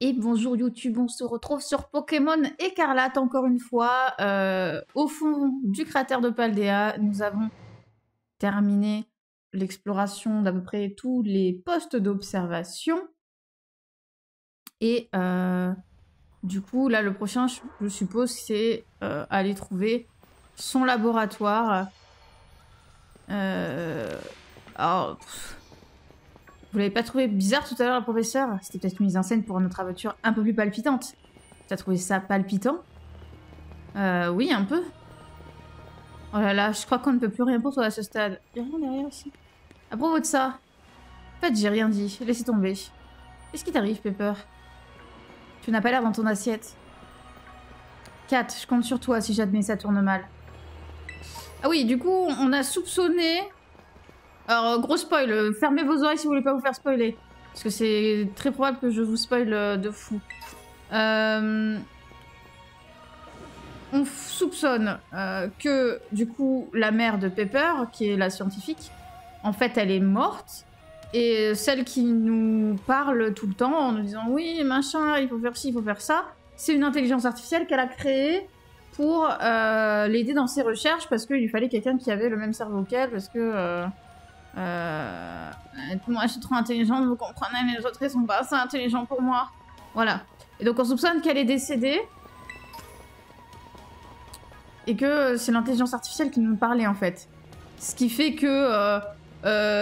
Et bonjour YouTube, on se retrouve sur Pokémon Écarlate encore une fois. Au fond du cratère de Paldea, nous avons terminé l'exploration d'à peu près tous les postes d'observation. Et du coup, là, le prochain, je suppose, c'est aller trouver son laboratoire. Alors, vous l'avez pas trouvé bizarre tout à l'heure, le professeur? C'était peut-être une mise en scène pour notre aventure un peu plus palpitante. T'as trouvé ça palpitant? Oui, un peu. Oh là là, je crois qu'on ne peut plus rien pour toi à ce stade. Y'a rien derrière ici. À propos de ça, en fait, j'ai rien dit. Laissez tomber. Qu'est-ce qui t'arrive, Pepper? Tu n'as pas l'air dans ton assiette. Kat, je compte sur toi si j'admets ça tourne mal. Ah oui, du coup, on a soupçonné... Alors, gros spoil, fermez vos oreilles si vous voulez pas vous faire spoiler. Parce que c'est très probable que je vous spoil de fou. On soupçonne que, du coup, la mère de Pepper, qui est la scientifique, en fait, elle est morte. Et celle qui nous parle tout le temps en nous disant « Oui, machin, il faut faire ci, il faut faire ça », c'est une intelligence artificielle qu'elle a créée pour l'aider dans ses recherches parce qu'il lui fallait quelqu'un qui avait le même cerveau qu'elle parce que... moi, je suis trop intelligente, vous comprenez, mais les autres, ils sont pas assez intelligents pour moi. Voilà. Et donc, on soupçonne qu'elle est décédée et que c'est l'intelligence artificielle qui nous parlait, en fait. Ce qui fait que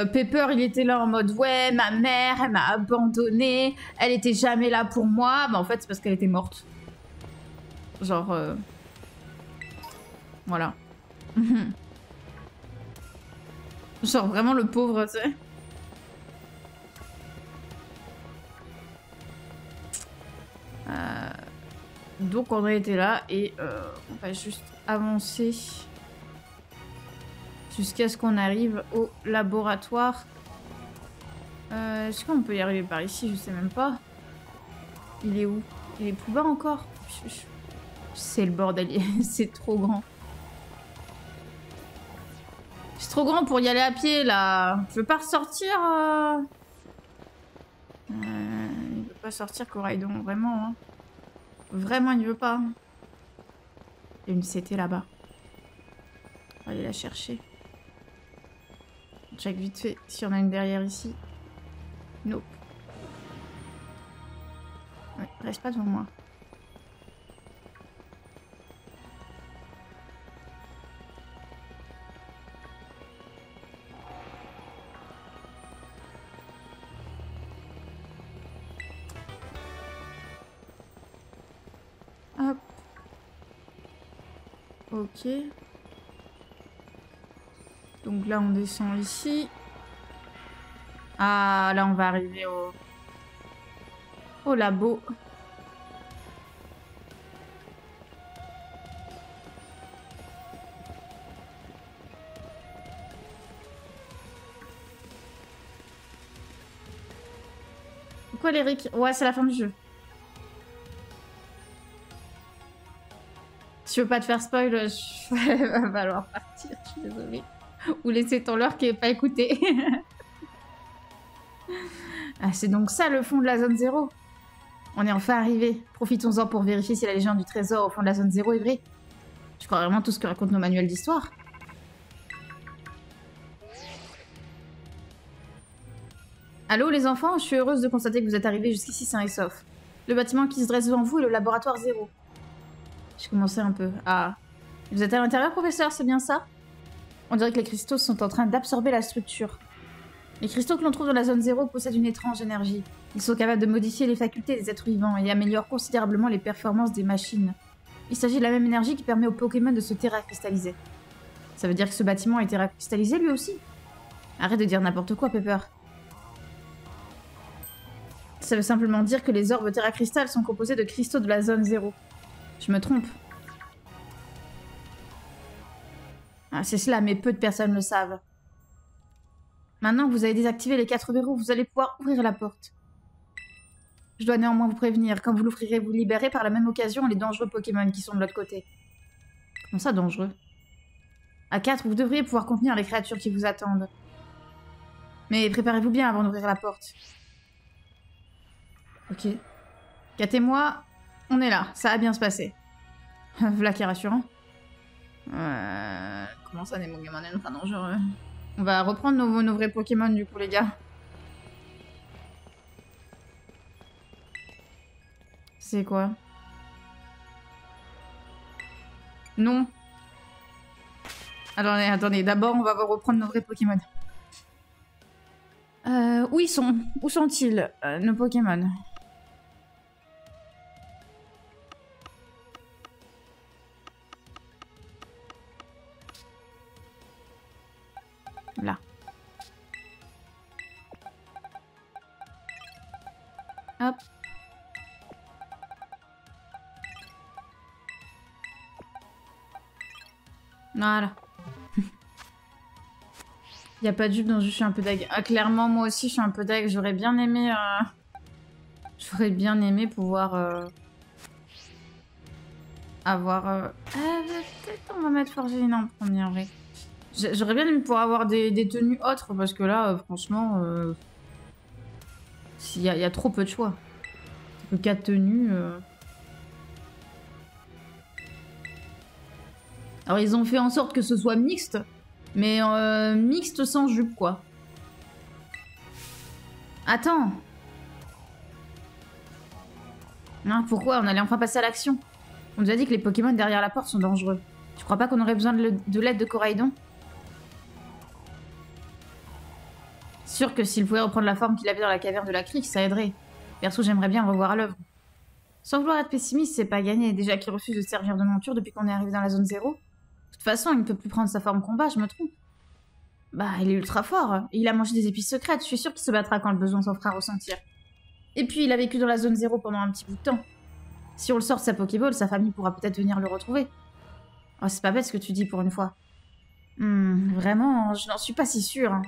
Pepper, il était là en mode « Ouais, ma mère, elle m'a abandonnée, elle était jamais là pour moi. » Bah, en fait, c'est parce qu'elle était morte. Genre... Voilà. Genre, vraiment le pauvre, tu sais. Donc on a été là et on va juste avancer jusqu'à ce qu'on arrive au laboratoire. Est-ce qu'on peut y arriver par ici? Je sais même pas. Il est où? Il est plus bas encore? C'est le bordel, c'est trop grand. C'est trop grand pour y aller à pied là. Je veux pas ressortir. Il veut pas sortir Coraidon, vraiment. Hein. Vraiment, il veut pas. Il y a une CT là-bas. On va aller la chercher. Check vite fait si on a une derrière ici. Nope. Ouais, reste pas devant moi. Hop. Ok. Donc là, on descend ici. Ah, là, on va arriver au labo. Pourquoi l'Eric? Ouais, c'est la fin du jeu. Si je veux pas te faire spoil, va falloir partir, je suis désolée. Ou laisser ton leurre qui n'est pas écouté. Ah, c'est donc ça le fond de la zone 0. On est enfin arrivé. Profitons-en pour vérifier si la légende du trésor au fond de la zone 0 est vraie. Je crois vraiment tout ce que racontent nos manuels d'histoire. Allô les enfants, je suis heureuse de constater que vous êtes arrivés jusqu'ici sains et saufs. Le bâtiment qui se dresse devant vous est le laboratoire 0. J'ai commencé un peu. Ah. Vous êtes à l'intérieur, professeur, c'est bien ça? On dirait que les cristaux sont en train d'absorber la structure. Les cristaux que l'on trouve dans la zone 0 possèdent une étrange énergie. Ils sont capables de modifier les facultés des êtres vivants et améliorent considérablement les performances des machines. Il s'agit de la même énergie qui permet aux Pokémon de se terracristalliser. Ça veut dire que ce bâtiment est terracristallisé lui aussi? Arrête de dire n'importe quoi, Pepper. Ça veut simplement dire que les orbes terracristal sont composés de cristaux de la zone 0. Je me trompe. Ah, c'est cela, mais peu de personnes le savent. Maintenant que vous avez désactivé les 4 verrous, vous allez pouvoir ouvrir la porte. Je dois néanmoins vous prévenir, quand vous l'ouvrirez, vous libérez par la même occasion les dangereux Pokémon qui sont de l'autre côté. Comment ça, dangereux? À 4, vous devriez pouvoir contenir les créatures qui vous attendent. Mais préparez-vous bien avant d'ouvrir la porte. Ok. Kat et moi, on est là. Ça va bien se passer. Voilà qui est rassurant. Comment ça, des Pokémon ultra dangereux? On va reprendre nos vrais Pokémon, du coup, les gars. C'est quoi? Non. Attendez, attendez. D'abord, on va reprendre nos vrais Pokémon. Où ils sont? Où sont-ils, nos Pokémon? Là. Hop. Voilà. Y a pas de jupe donc je suis un peu deg. Ah, clairement, moi aussi, je suis un peu deg. J'aurais bien aimé... J'aurais bien aimé pouvoir... avoir... Peut-être on va mettre Forgelina en premier, vrai. J'aurais bien aimé pouvoir avoir des tenues autres, parce que là, franchement... Il y a trop peu de choix. Que 4 tenues... Alors, ils ont fait en sorte que ce soit mixte, mais mixte sans jupe, quoi. Attends. Non, pourquoi? On allait enfin passer à l'action. On nous a dit que les Pokémon derrière la porte sont dangereux. Tu crois pas qu'on aurait besoin de l'aide de Coraidon? Sûr que s'il pouvait reprendre la forme qu'il avait dans la caverne de la crique, ça aiderait. Perso, j'aimerais bien le revoir à l'œuvre. Sans vouloir être pessimiste, c'est pas gagné. Déjà qu'il refuse de servir de monture depuis qu'on est arrivé dans la zone 0. De toute façon, il ne peut plus prendre sa forme combat, je me trompe. Bah, il est ultra fort. Et il a mangé des épices secrètes. Je suis sûre qu'il se battra quand le besoin s'en fera ressentir. Et puis, il a vécu dans la zone 0 pendant un petit bout de temps. Si on le sort de sa Pokéball, sa famille pourra peut-être venir le retrouver. Oh, c'est pas bête ce que tu dis pour une fois. Vraiment, je n'en suis pas si sûre. Hein.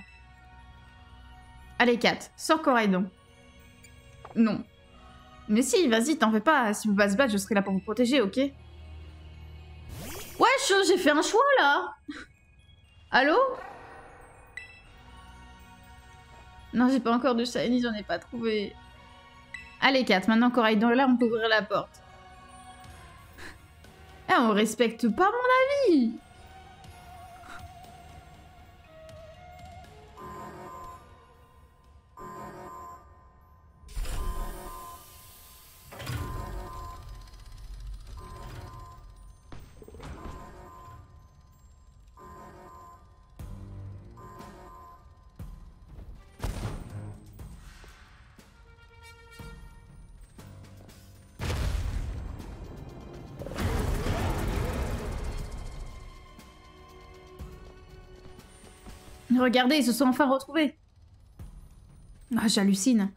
Allez, Kat, sors Coraidon. Non. Mais si, vas-y, t'en fais pas. Si vous pas se battre, je serai là pour vous protéger, ok? Wesh, j'ai fait un choix, là. Allô? Non, j'ai pas encore de shiny, j'en ai pas trouvé. Allez, Kat, maintenant Coraidon est là, on peut ouvrir la porte. Eh, on respecte pas mon avis. Regardez, ils se sont enfin retrouvés. Ah, j'hallucine.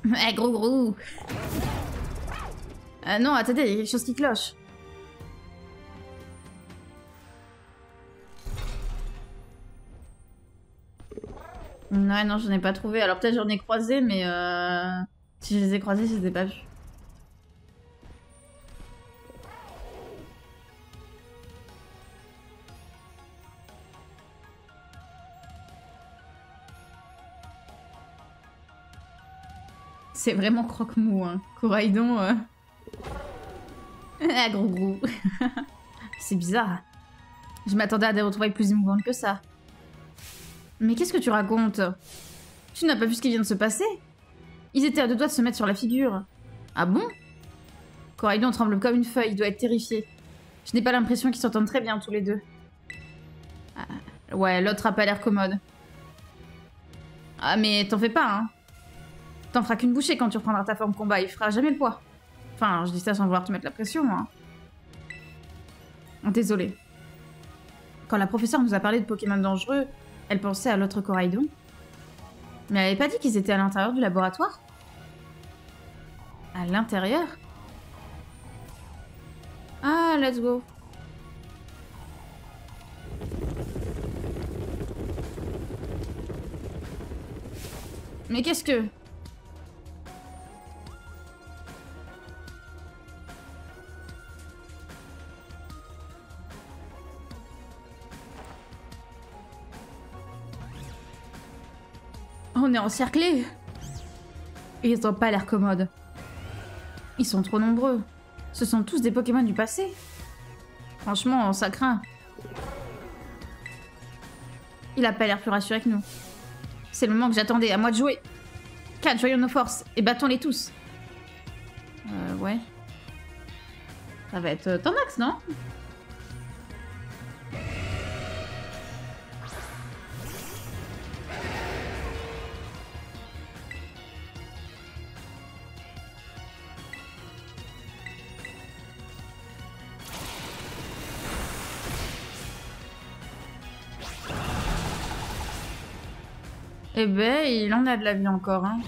Eh, gros. Non, attendez, il y a quelque chose qui cloche. Ouais, non, j'en ai pas trouvé. Alors peut-être j'en ai croisé, mais si je les ai croisés, je les ai pas vus. C'est vraiment croque-mou, hein. Coraidon. Ah, gros. C'est bizarre. Je m'attendais à des retrouvailles plus émouvantes que ça. Mais qu'est-ce que tu racontes? Tu n'as pas vu ce qui vient de se passer? Ils étaient à deux doigts de se mettre sur la figure. Ah bon? Coraidon tremble comme une feuille, il doit être terrifié. Je n'ai pas l'impression qu'ils s'entendent très bien tous les deux. Ouais, l'autre a pas l'air commode. Ah mais t'en fais pas, hein. T'en feras qu'une bouchée quand tu reprendras ta forme combat, il fera jamais le poids. Enfin, je dis ça sans vouloir te mettre la pression, moi. Désolée. Quand la professeure nous a parlé de Pokémon dangereux, elle pensait à l'autre Coraidon. Mais elle avait pas dit qu'ils étaient à l'intérieur du laboratoire? À l'intérieur? Ah, let's go. Mais qu'est-ce que... On est encerclés. Et ils ont pas l'air commodes. Ils sont trop nombreux. Ce sont tous des Pokémon du passé. Franchement, ça craint. Il a pas l'air plus rassuré que nous. C'est le moment que j'attendais, à moi de jouer. 4, joignons nos forces et battons-les tous. Ouais. Ça va être ton axe, non? Eh ben, il en a de la vie encore, hein.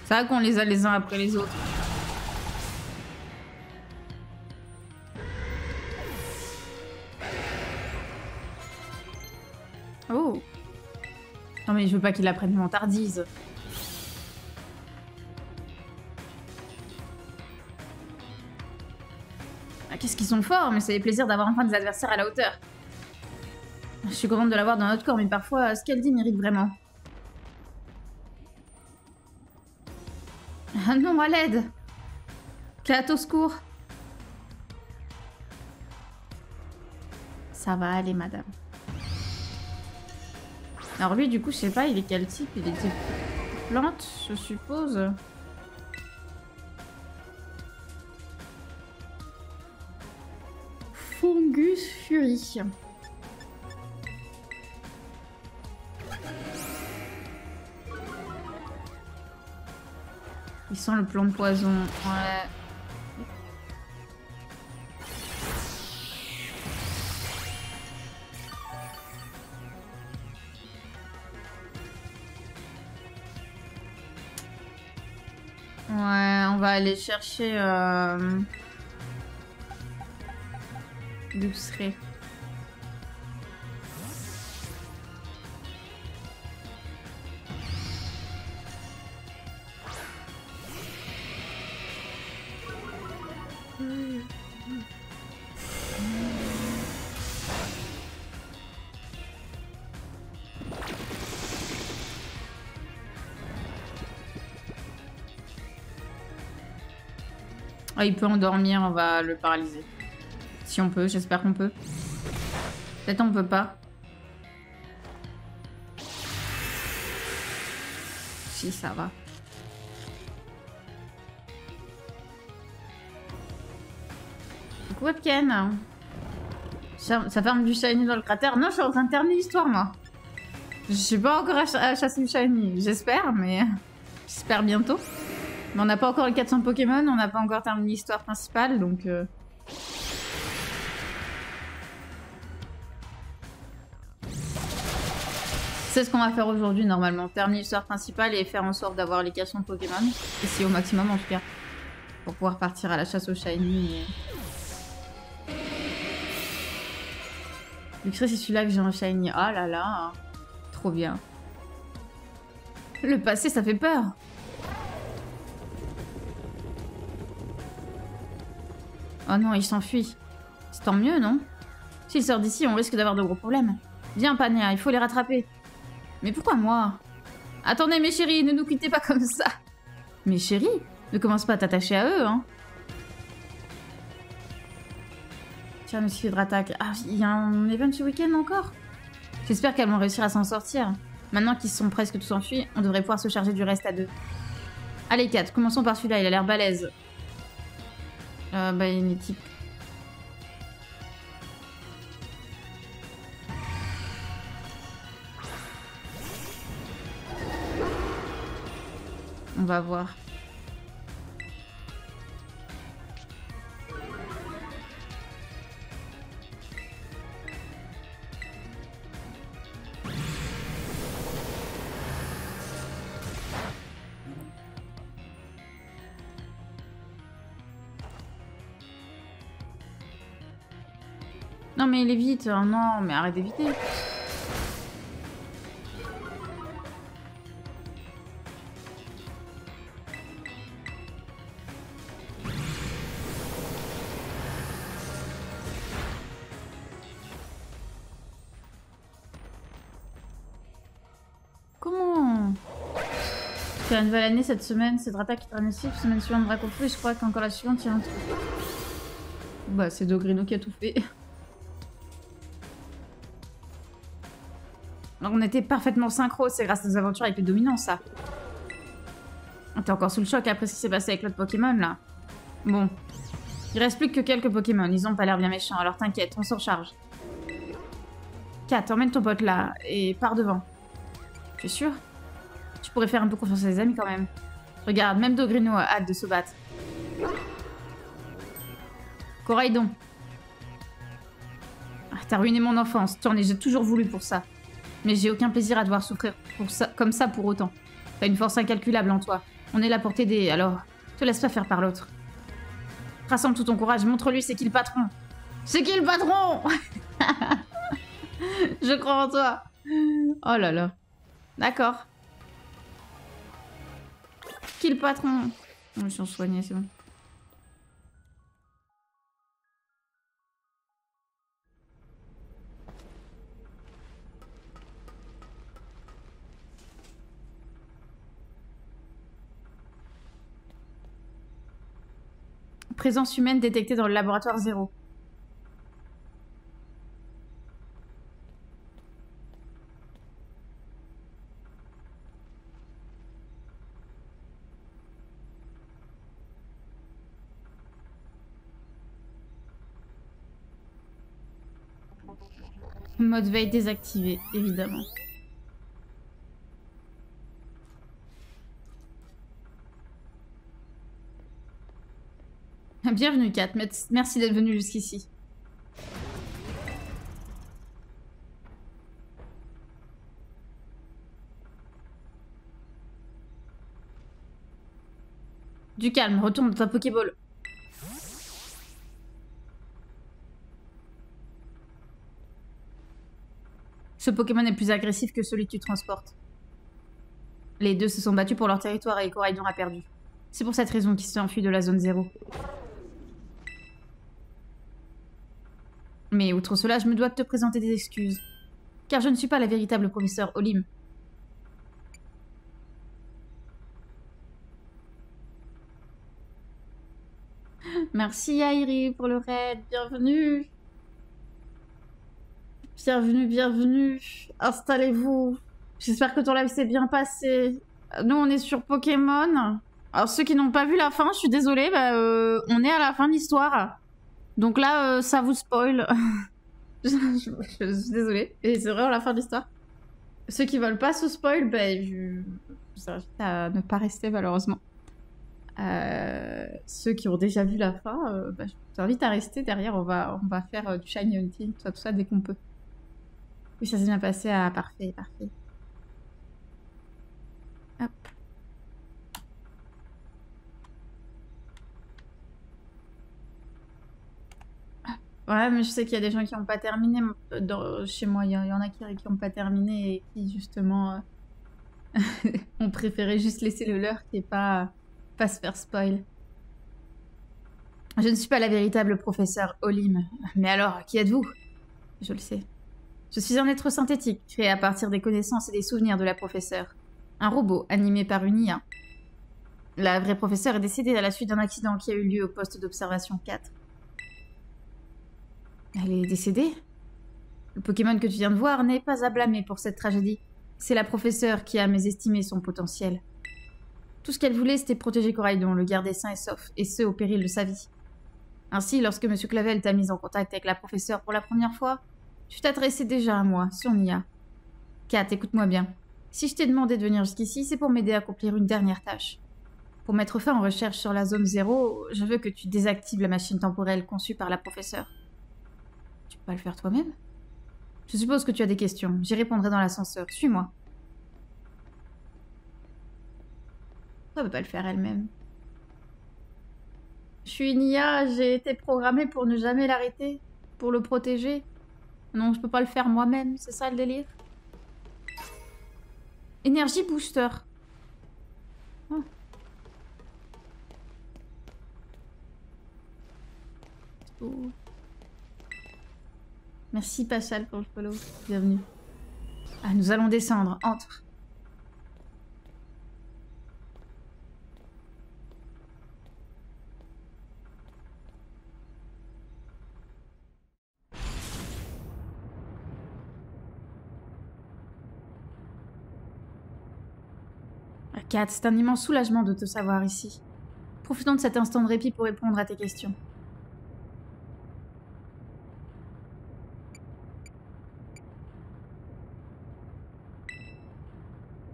C'est vrai qu'on les a les uns après les autres. Oh. Non mais je veux pas qu'il apprenne vantardise. Qu'est-ce qu'ils sont forts, mais c'est plaisir d'avoir enfin des adversaires à la hauteur. Je suis contente de l'avoir dans notre corps, mais parfois, ce qu'elle dit m'irrite vraiment. Ah non, à l'aide! Cat au secours! Ça va aller, madame. Alors lui, du coup, je sais pas, il est quel type? Il est type plante, je suppose. Fungus Fury. Il sent le plomb de poison. Ouais. Ouais, on va aller chercher Luxray. Ah, il peut endormir, on va le paralyser. Si on peut, j'espère qu'on peut. Peut-être on peut pas. Si, ça va. Coucou Webken. Ça ferme du shiny dans le cratère. Non, je suis en train de terminer l'histoire, moi. Je suis pas encore à chasser du shiny. J'espère, mais... J'espère bientôt. Mais on n'a pas encore les 400 Pokémon, on n'a pas encore terminé l'histoire principale, donc... C'est ce qu'on va faire aujourd'hui, normalement. Terminer l'histoire principale et faire en sorte d'avoir les 400 Pokémon. Ici, au maximum, en tout cas. Pour pouvoir partir à la chasse au shiny. Luxray, c'est celui-là que j'ai en shiny. Ah là là. Trop bien. Le passé, ça fait peur. Oh non, il s'enfuit. C'est tant mieux, non? S'il sort d'ici, on risque d'avoir de gros problèmes. Viens, Pania, il faut les rattraper. Mais pourquoi moi? Attendez, mes chéris, ne nous quittez pas comme ça. Mes chéris, ne commence pas à t'attacher à eux, hein. Tiens, notifié de attaque. Ah, il y a un event ce week-end encore? J'espère qu'elles vont réussir à s'en sortir. Maintenant qu'ils sont presque tous enfuis, on devrait pouvoir se charger du reste à deux. Allez, 4, commençons par celui-là, il a l'air balèze. Bah, il est type. On va voir. Non mais il est vite, oh non, mais arrête d'éviter. Comment? C'est une nouvelle année cette semaine, c'est Drata qui te remercie. Semaine suivante, Dracofou, et je crois qu'encore la suivante, il y a un truc. Bah, c'est Dogrino qui a tout fait. Alors, on était parfaitement synchro, c'est grâce à nos aventures avec les dominants, ça. T'es encore sous le choc après ce qui s'est passé avec l'autre Pokémon, là. Bon. Il reste plus que quelques Pokémon, ils ont pas l'air bien méchants, alors t'inquiète, on s'en charge. Kat, emmène ton pote là, et pars devant. Tu es sûr? Tu pourrais faire un peu confiance à tes amis quand même. Regarde, même Dogrino a hâte de se battre. Coraidon. Ah, t'as ruiné mon enfance, j'ai toujours voulu pour ça. Mais j'ai aucun plaisir à devoir souffrir pour ça, comme ça pour autant. T'as une force incalculable en toi. On est là pour t'aider, alors te laisse pas faire par l'autre. Rassemble tout ton courage, montre-lui c'est qui le patron. C'est qui le patron? Je crois en toi. Oh là là. D'accord. Qui le patron? Ils sont soignés, c'est bon. Présence humaine détectée dans le laboratoire 0. Mode veille désactivé, évidemment. Bienvenue, Kat. Merci d'être venue jusqu'ici. Du calme, retourne dans ta Pokéball. Ce Pokémon est plus agressif que celui que tu transportes. Les deux se sont battus pour leur territoire et Coraidon a perdu. C'est pour cette raison qu'ils se sont enfuis de la zone 0. Mais outre cela, je me dois de te présenter des excuses. Car je ne suis pas la véritable professeur Olim. Merci Airi pour le raid, bienvenue. Bienvenue, bienvenue. Installez-vous. J'espère que ton live s'est bien passé. Nous, on est sur Pokémon. Alors, ceux qui n'ont pas vu la fin, je suis désolée, on est à la fin de l'histoire. Donc là, ça vous spoil. je suis désolée. Et c'est vraiment la fin de l'histoire. Ceux qui veulent pas se spoil, je vous invite à ne pas rester, malheureusement. Ceux qui ont déjà vu la fin, je vous invite à rester. Derrière, on va faire du shiny hunting, tout ça, dès qu'on peut. Oui, ça s'est bien passé. Ah, parfait, parfait. Hop. Ouais, mais je sais qu'il y a des gens qui n'ont pas terminé. Chez moi, il y en a qui n'ont pas terminé et qui, justement, ont préféré juste laisser le leur et pas se faire spoil. Je ne suis pas la véritable professeure Olim. Mais alors, qui êtes-vous? Je le sais. Je suis un être synthétique, créé à partir des connaissances et des souvenirs de la professeure. Un robot, animé par une IA. La vraie professeure est décédée à la suite d'un accident qui a eu lieu au poste d'observation 4. Elle est décédée? Le Pokémon que tu viens de voir n'est pas à blâmer pour cette tragédie. C'est la professeure qui a mésestimé son potentiel. Tout ce qu'elle voulait, c'était protéger Coraidon, le garder sain et sauf, et ce, au péril de sa vie. Ainsi, lorsque M. Clavel t'a mise en contact avec la professeure pour la première fois, tu t'adressais déjà à moi, son IA. Kat, écoute-moi bien. Si je t'ai demandé de venir jusqu'ici, c'est pour m'aider à accomplir une dernière tâche. Pour mettre fin aux recherches sur la zone 0, je veux que tu désactives la machine temporelle conçue par la professeure. Tu peux pas le faire toi-même? Je suppose que tu as des questions. J'y répondrai dans l'ascenseur. Suis-moi. Pourquoi elle peut pas le faire elle-même? Je suis une IA, j'ai été programmée pour ne jamais l'arrêter, pour le protéger. Non, je peux pas le faire moi-même, c'est ça le délire? Énergie booster. Oh. Oh. Merci Pachal pour le follow. Bienvenue. Ah, nous allons descendre. Entre. Kat, c'est un immense soulagement de te savoir ici. Profitons de cet instant de répit pour répondre à tes questions.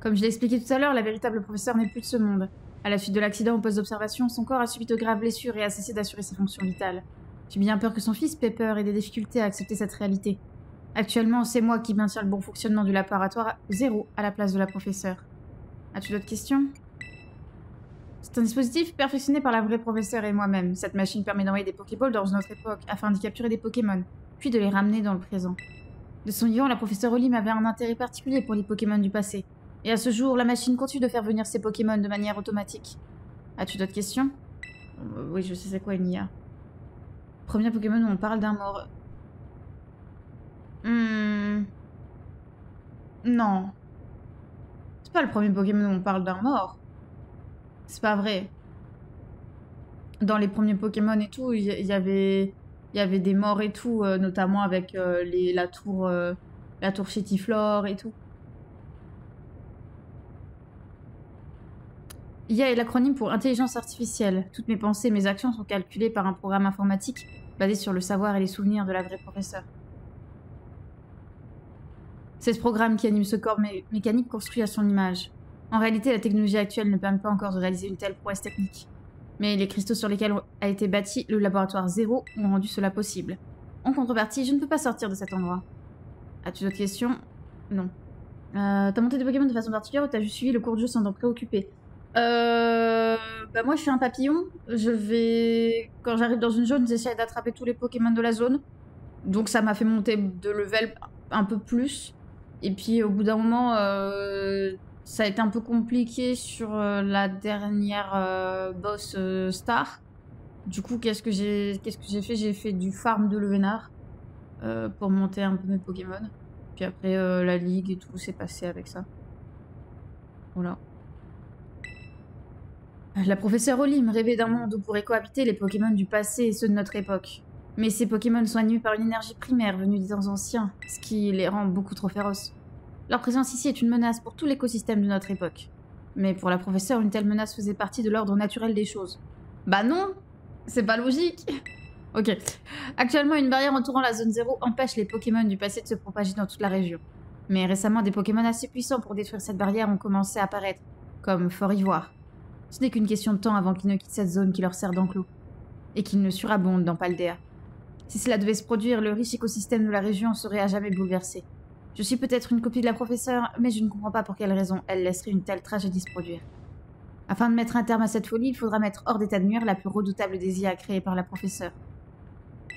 Comme je l'ai expliqué tout à l'heure, la véritable professeure n'est plus de ce monde. À la suite de l'accident au poste d'observation, son corps a subi de graves blessures et a cessé d'assurer ses fonctions vitales. J'ai bien peur que son fils, Pepper, ait des difficultés à accepter cette réalité. Actuellement, c'est moi qui maintiens le bon fonctionnement du laboratoire 0 à la place de la professeure. As-tu d'autres questions? C'est un dispositif perfectionné par la vraie professeure et moi-même. Cette machine permet d'envoyer des Pokéballs dans notre époque afin d'y capturer des Pokémon, puis de les ramener dans le présent. De son vivant, la professeure Olim avait un intérêt particulier pour les Pokémon du passé. Et à ce jour, la machine continue de faire venir ses Pokémon de manière automatique. As-tu d'autres questions? Oui, je sais c'est quoi une IA. Premier Pokémon où on parle d'un mort. Non. C'est pas le premier Pokémon où on parle d'un mort. C'est pas vrai. Dans les premiers Pokémon et tout, il y avait des morts et tout, notamment avec la tour Chétiflore et tout. IA est l'acronyme pour intelligence artificielle. Toutes mes pensées et mes actions sont calculées par un programme informatique basé sur le savoir et les souvenirs de la vraie professeure. C'est ce programme qui anime ce corps mécanique construit à son image. En réalité, la technologie actuelle ne permet pas encore de réaliser une telle prouesse technique. Mais les cristaux sur lesquels a été bâti le laboratoire 0 ont rendu cela possible. En contrepartie, je ne peux pas sortir de cet endroit. As-tu d'autres questions? Non. T'as monté des Pokémon de façon particulière ou t'as juste suivi le cours de jeu sans t'en préoccuper? Bah moi je suis un papillon. Quand j'arrive dans une zone, j'essaie d'attraper tous les Pokémon de la zone. Donc ça m'a fait monter de level un peu plus. Et puis au bout d'un moment, ça a été un peu compliqué sur la dernière boss star. Du coup, qu'est-ce que j'ai fait? J'ai fait du farm de Levenard pour monter un peu mes Pokémon. Puis après, la ligue et tout s'est passé avec ça. Voilà. La professeure Olim rêvait d'un monde où pourraient cohabiter les Pokémon du passé et ceux de notre époque. Mais ces Pokémon sont animés par une énergie primaire venue des temps anciens, ce qui les rend beaucoup trop féroces. Leur présence ici est une menace pour tout l'écosystème de notre époque. Mais pour la professeure, une telle menace faisait partie de l'ordre naturel des choses. Bah non! C'est pas logique! Ok. Actuellement, une barrière entourant la zone 0 empêche les Pokémon du passé de se propager dans toute la région. Mais récemment, des Pokémon assez puissants pour détruire cette barrière ont commencé à apparaître, comme Fort Ivoire. Ce n'est qu'une question de temps avant qu'ils ne quittent cette zone qui leur sert d'enclos. Et qu'ils ne surabondent dans Paldea. Si cela devait se produire, le riche écosystème de la région serait à jamais bouleversé. Je suis peut-être une copie de la professeure, mais je ne comprends pas pour quelle raison elle laisserait une telle tragédie se produire. Afin de mettre un terme à cette folie, il faudra mettre hors d'état de nuire la plus redoutable des IA créées par la professeure.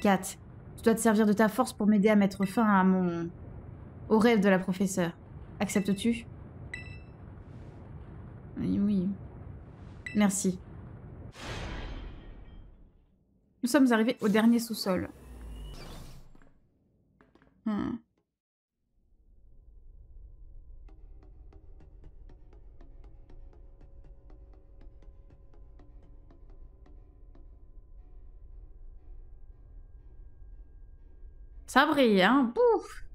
Kat, tu dois te servir de ta force pour m'aider à mettre fin à au rêve de la professeure. Acceptes-tu? Oui. Merci. Nous sommes arrivés au dernier sous-sol. Ça brille, hein? Bouf!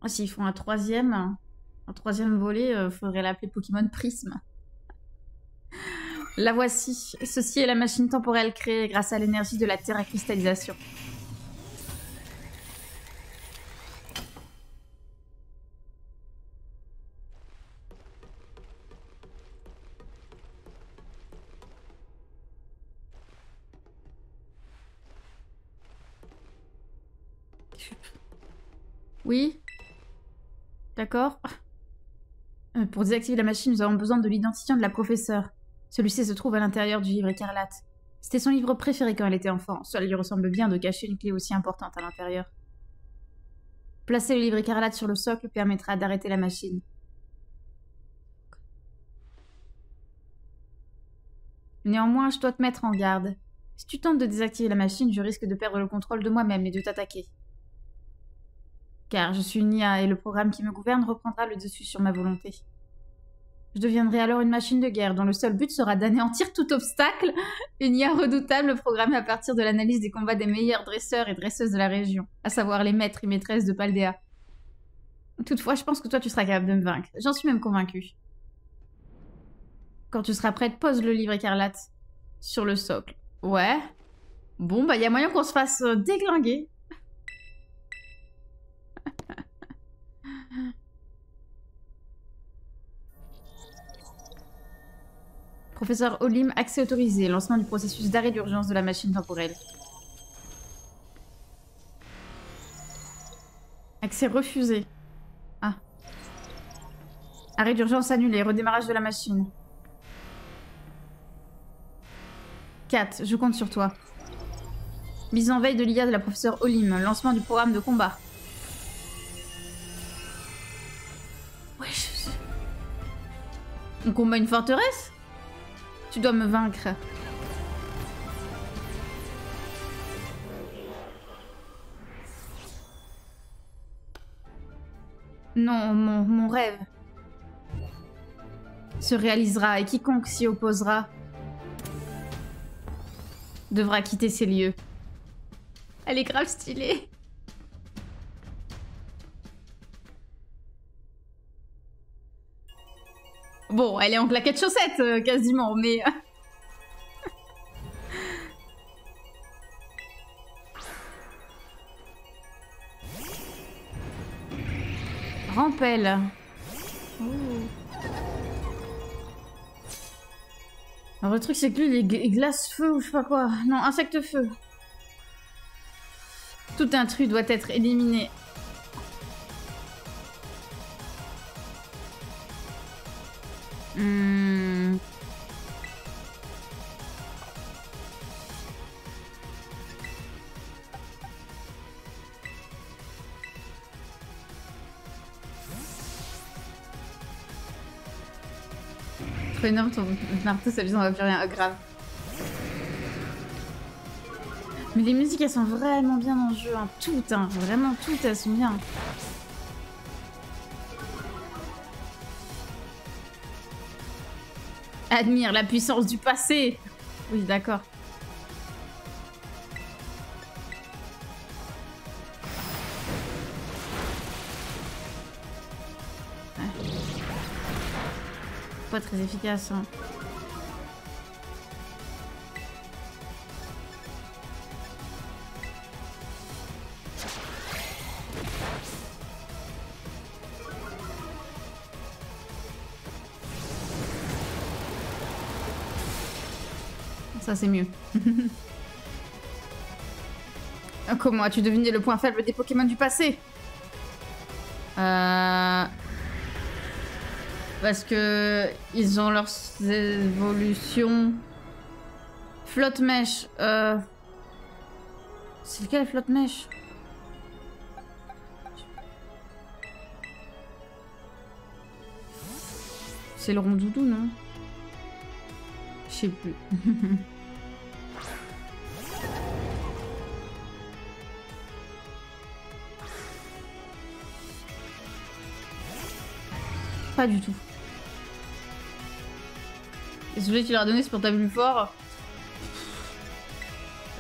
Ah, s'ils font un troisième volet, faudrait l'appeler Pokémon Prisme. La voici. Ceci est la machine temporelle créée grâce à l'énergie de la terracristallisation. Oui? D'accord. Pour désactiver la machine, nous avons besoin de l'identifiant de la professeure. Celui-ci se trouve à l'intérieur du livre écarlate. C'était son livre préféré quand elle était enfant. Cela lui ressemble bien de cacher une clé aussi importante à l'intérieur. Placer le livre écarlate sur le socle permettra d'arrêter la machine. Néanmoins, je dois te mettre en garde. Si tu tentes de désactiver la machine, je risque de perdre le contrôle de moi-même et de t'attaquer. Car je suis une IA et le programme qui me gouverne reprendra le dessus sur ma volonté. Je deviendrai alors une machine de guerre dont le seul but sera d'anéantir tout obstacle, une IA redoutable programmée à partir de l'analyse des combats des meilleurs dresseurs et dresseuses de la région, à savoir les maîtres et maîtresses de Paldea. Toutefois, je pense que toi, tu seras capable de me vaincre. J'en suis même convaincue. Quand tu seras prête, pose le livre écarlate sur le socle. Ouais. Bon, bah, il y a moyen qu'on se fasse déglinguer. Professeur Olim, accès autorisé. Lancement du processus d'arrêt d'urgence de la machine temporelle. Accès refusé. Ah. Arrêt d'urgence annulé. Redémarrage de la machine. 4. Je compte sur toi. Mise en veille de l'IA de la professeure Olim. Lancement du programme de combat. Wesh. On combat une forteresse? Tu dois me vaincre. Non, mon rêve se réalisera et quiconque s'y opposera devra quitter ces lieux. Elle est grave stylée. Bon, elle est en claquette chaussette quasiment, mais... Rampelle. Oh. Alors le truc c'est que lui il est glace-feu ou je sais pas quoi. Non, insecte-feu. Tout intrus doit être éliminé. Trop énorme ton marteau, ça lui en va plus rien. Grave. Mais les musiques elles sont vraiment bien dans le jeu, hein. Toutes, hein. Vraiment toutes elles sont bien. Admire la puissance du passé. Oui, d'accord. Ouais. Pas très efficace, hein. Ça, c'est mieux. Comment as-tu deviné le point faible des Pokémon du passé? Parce que ils ont leurs évolutions. Flotte mèche. C'est lequel flotte mèche? C'est le rondoudou, non? Je sais plus. Pas du tout. Les objets que tu leur as donné, c'est pour taper plus fort.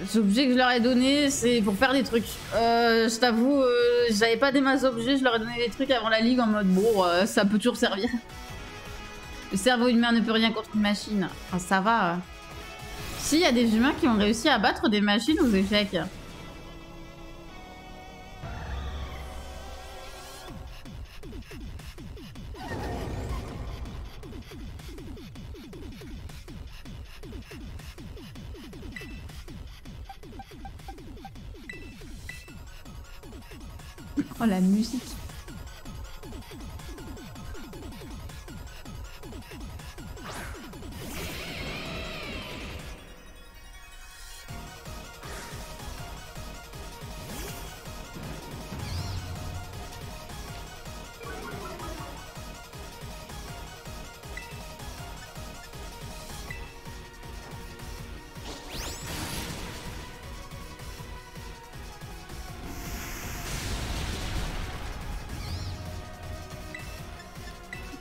Les objets que je leur ai donné, c'est pour faire des trucs. Je t'avoue, j'avais pas des masses d'objets, je leur ai donné des trucs avant la ligue en mode bon, ça peut toujours servir. Le cerveau humain ne peut rien contre une machine. Enfin, ça va. Si, il y a des humains qui ont réussi à battre des machines aux échecs. Oh, la musique.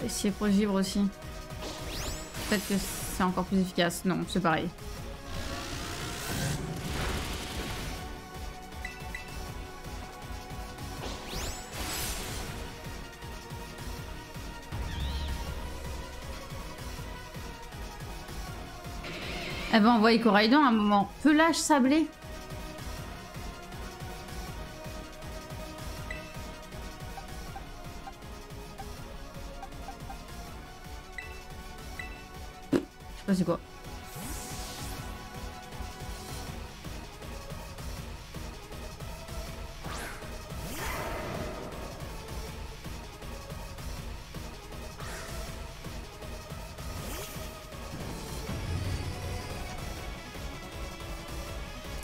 C'est pour givre aussi. Peut-être que c'est encore plus efficace. Non, c'est pareil. Elle va envoyer Coraidon à un moment. Pelage sablé. Je sais pas c'est quoi.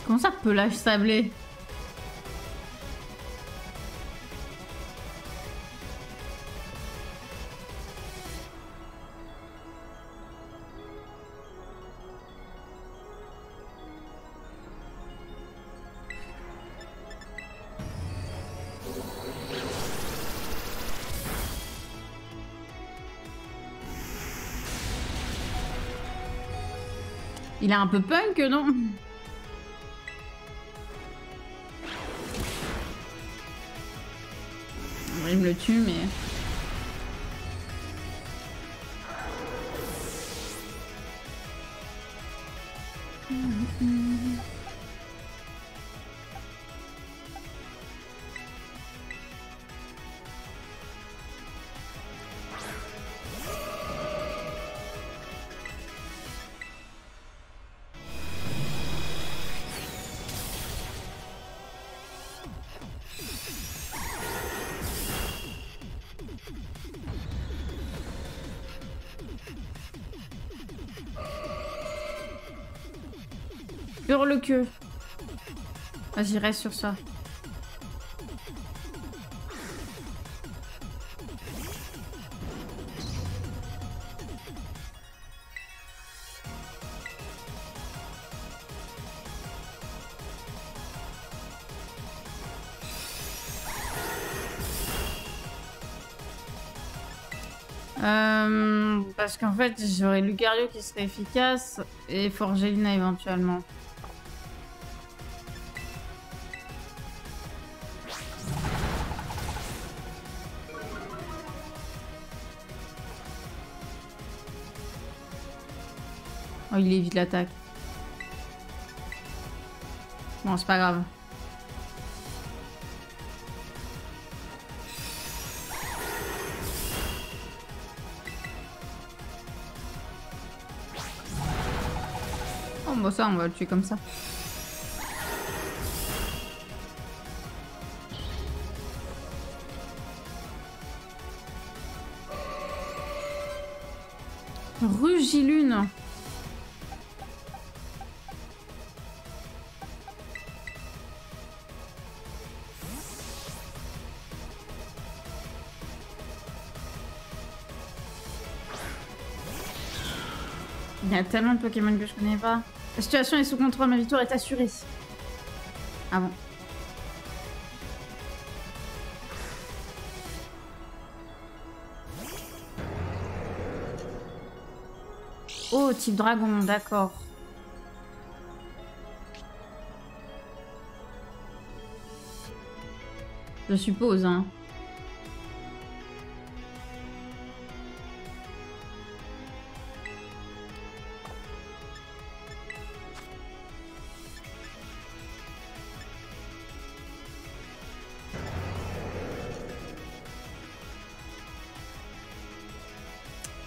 Comment ça, pelage sablé? Il est un peu punk, non? Il me le tue, mais... Hurle que. Vas-y, reste sur ça. Parce qu'en fait, j'aurais Lucario qui serait efficace et Forgelina éventuellement. Oh, il évite l'attaque. Bon, c'est pas grave. Oh, bah ça, on va le tuer comme ça. Rugilune. Il y a tellement de Pokémon que je connais pas. La situation est sous contrôle, ma victoire est assurée. Ah bon. Oh, type dragon, d'accord. Je suppose, hein.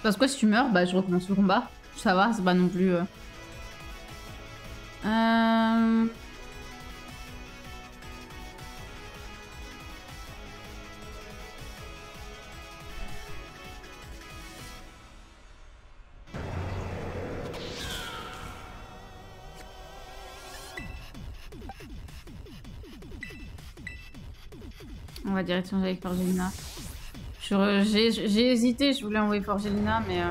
Parce que si tu meurs, bah je recommence le combat. Ça va, c'est pas non plus... On va direction avec Forgelina. J'ai hésité, je voulais envoyer Forgelina, mais...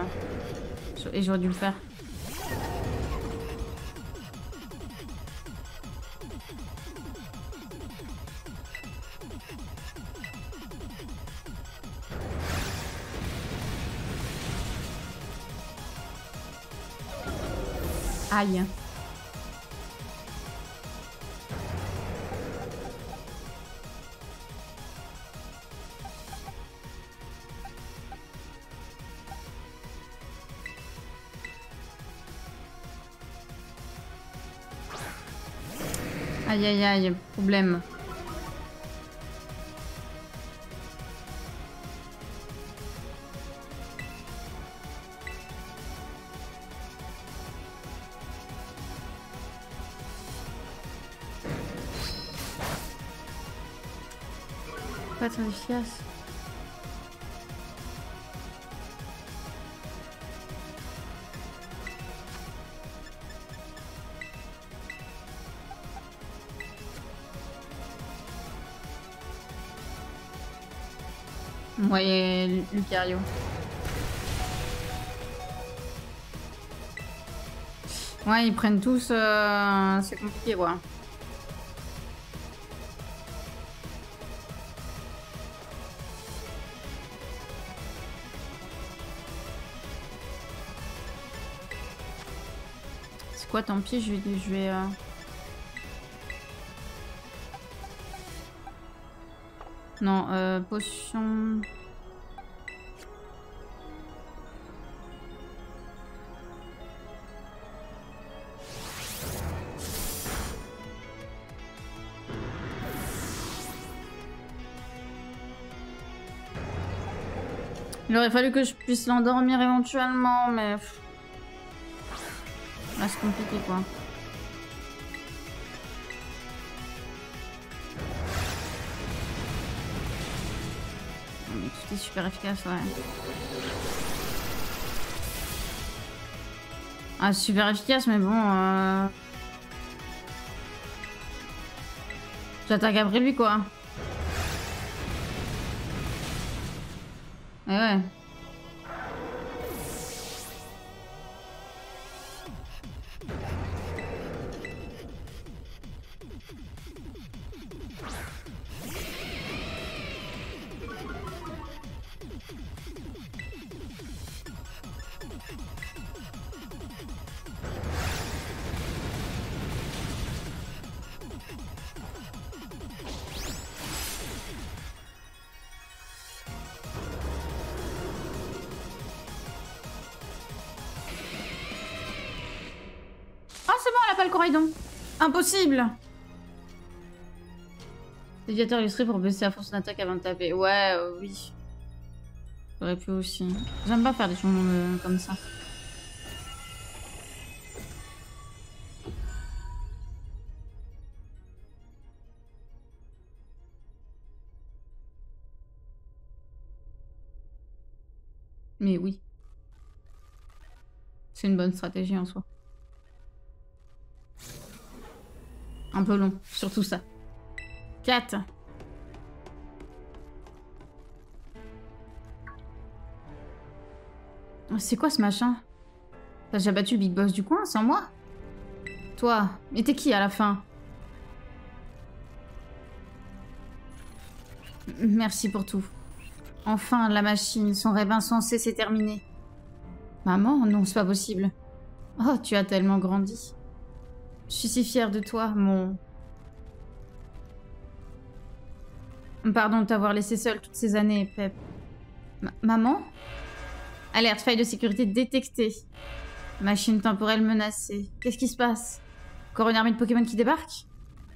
Et j'aurais dû le faire. Aïe. Aïe aïe aïe, problème. Pas très efficace. Ouais, et Lucario. Ouais, ils prennent tous... C'est compliqué, quoi. C'est quoi, tant pis, je vais Non, potion... Il aurait fallu que je puisse l'endormir éventuellement, mais... Là, c'est compliqué, quoi. Mais tout est super efficace, ouais. Ah, super efficace, mais bon... J'attaque après lui, quoi. Et ouais. Le Coraidon. Impossible. Déviateur illustré pour baisser à fond son attaque avant de taper. Ouais, oui. J'aurais pu aussi. J'aime pas faire des changements comme ça. Mais oui. C'est une bonne stratégie en soi. Un peu long, surtout ça. 4. C'est quoi ce machin? T'as déjà battu le big boss du coin, sans moi? Toi, mais t'es qui à la fin? Merci pour tout. Enfin, la machine, son rêve insensé s'est terminé. Maman? Non, c'est pas possible. Oh, tu as tellement grandi. Je suis si fière de toi, mon... Pardon de t'avoir laissé seule toutes ces années, Pep. Maman? Alerte, faille de sécurité détectée. Machine temporelle menacée. Qu'est-ce qui se passe? Encore une armée de Pokémon qui débarque?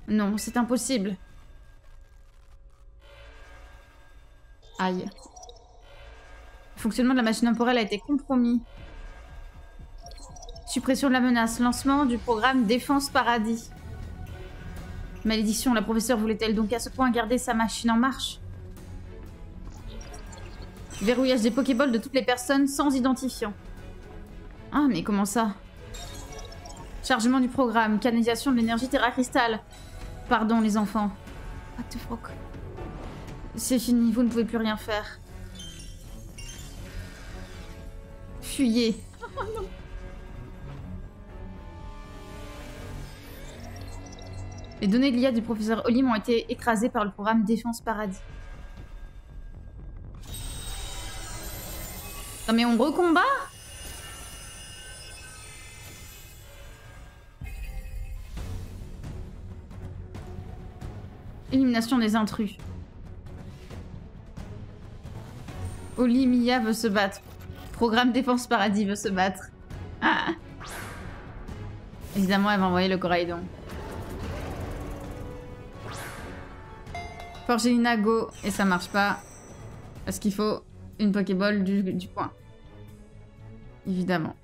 Non, c'est impossible. Aïe. Le fonctionnement de la machine temporelle a été compromis. Suppression de la menace. Lancement du programme Défense Paradis. Malédiction, la professeure voulait-elle donc à ce point garder sa machine en marche? Verrouillage des Pokéballs de toutes les personnes sans identifiant. Ah, mais comment ça? Chargement du programme. Canalisation de l'énergie Terra Cristal. Pardon, les enfants. What the fuck? C'est fini, vous ne pouvez plus rien faire. Fuyez. Oh non. Les données de l'IA du professeur Olim ont été écrasées par le programme Défense Paradis. Non mais on recombat? Élimination des intrus. Olim IA veut se battre. Programme Défense Paradis veut se battre. Ah. Évidemment, elle va envoyer le Coraidon. Forgelina, go. Et ça marche pas. Parce qu'il faut une Pokéball du point. Évidemment.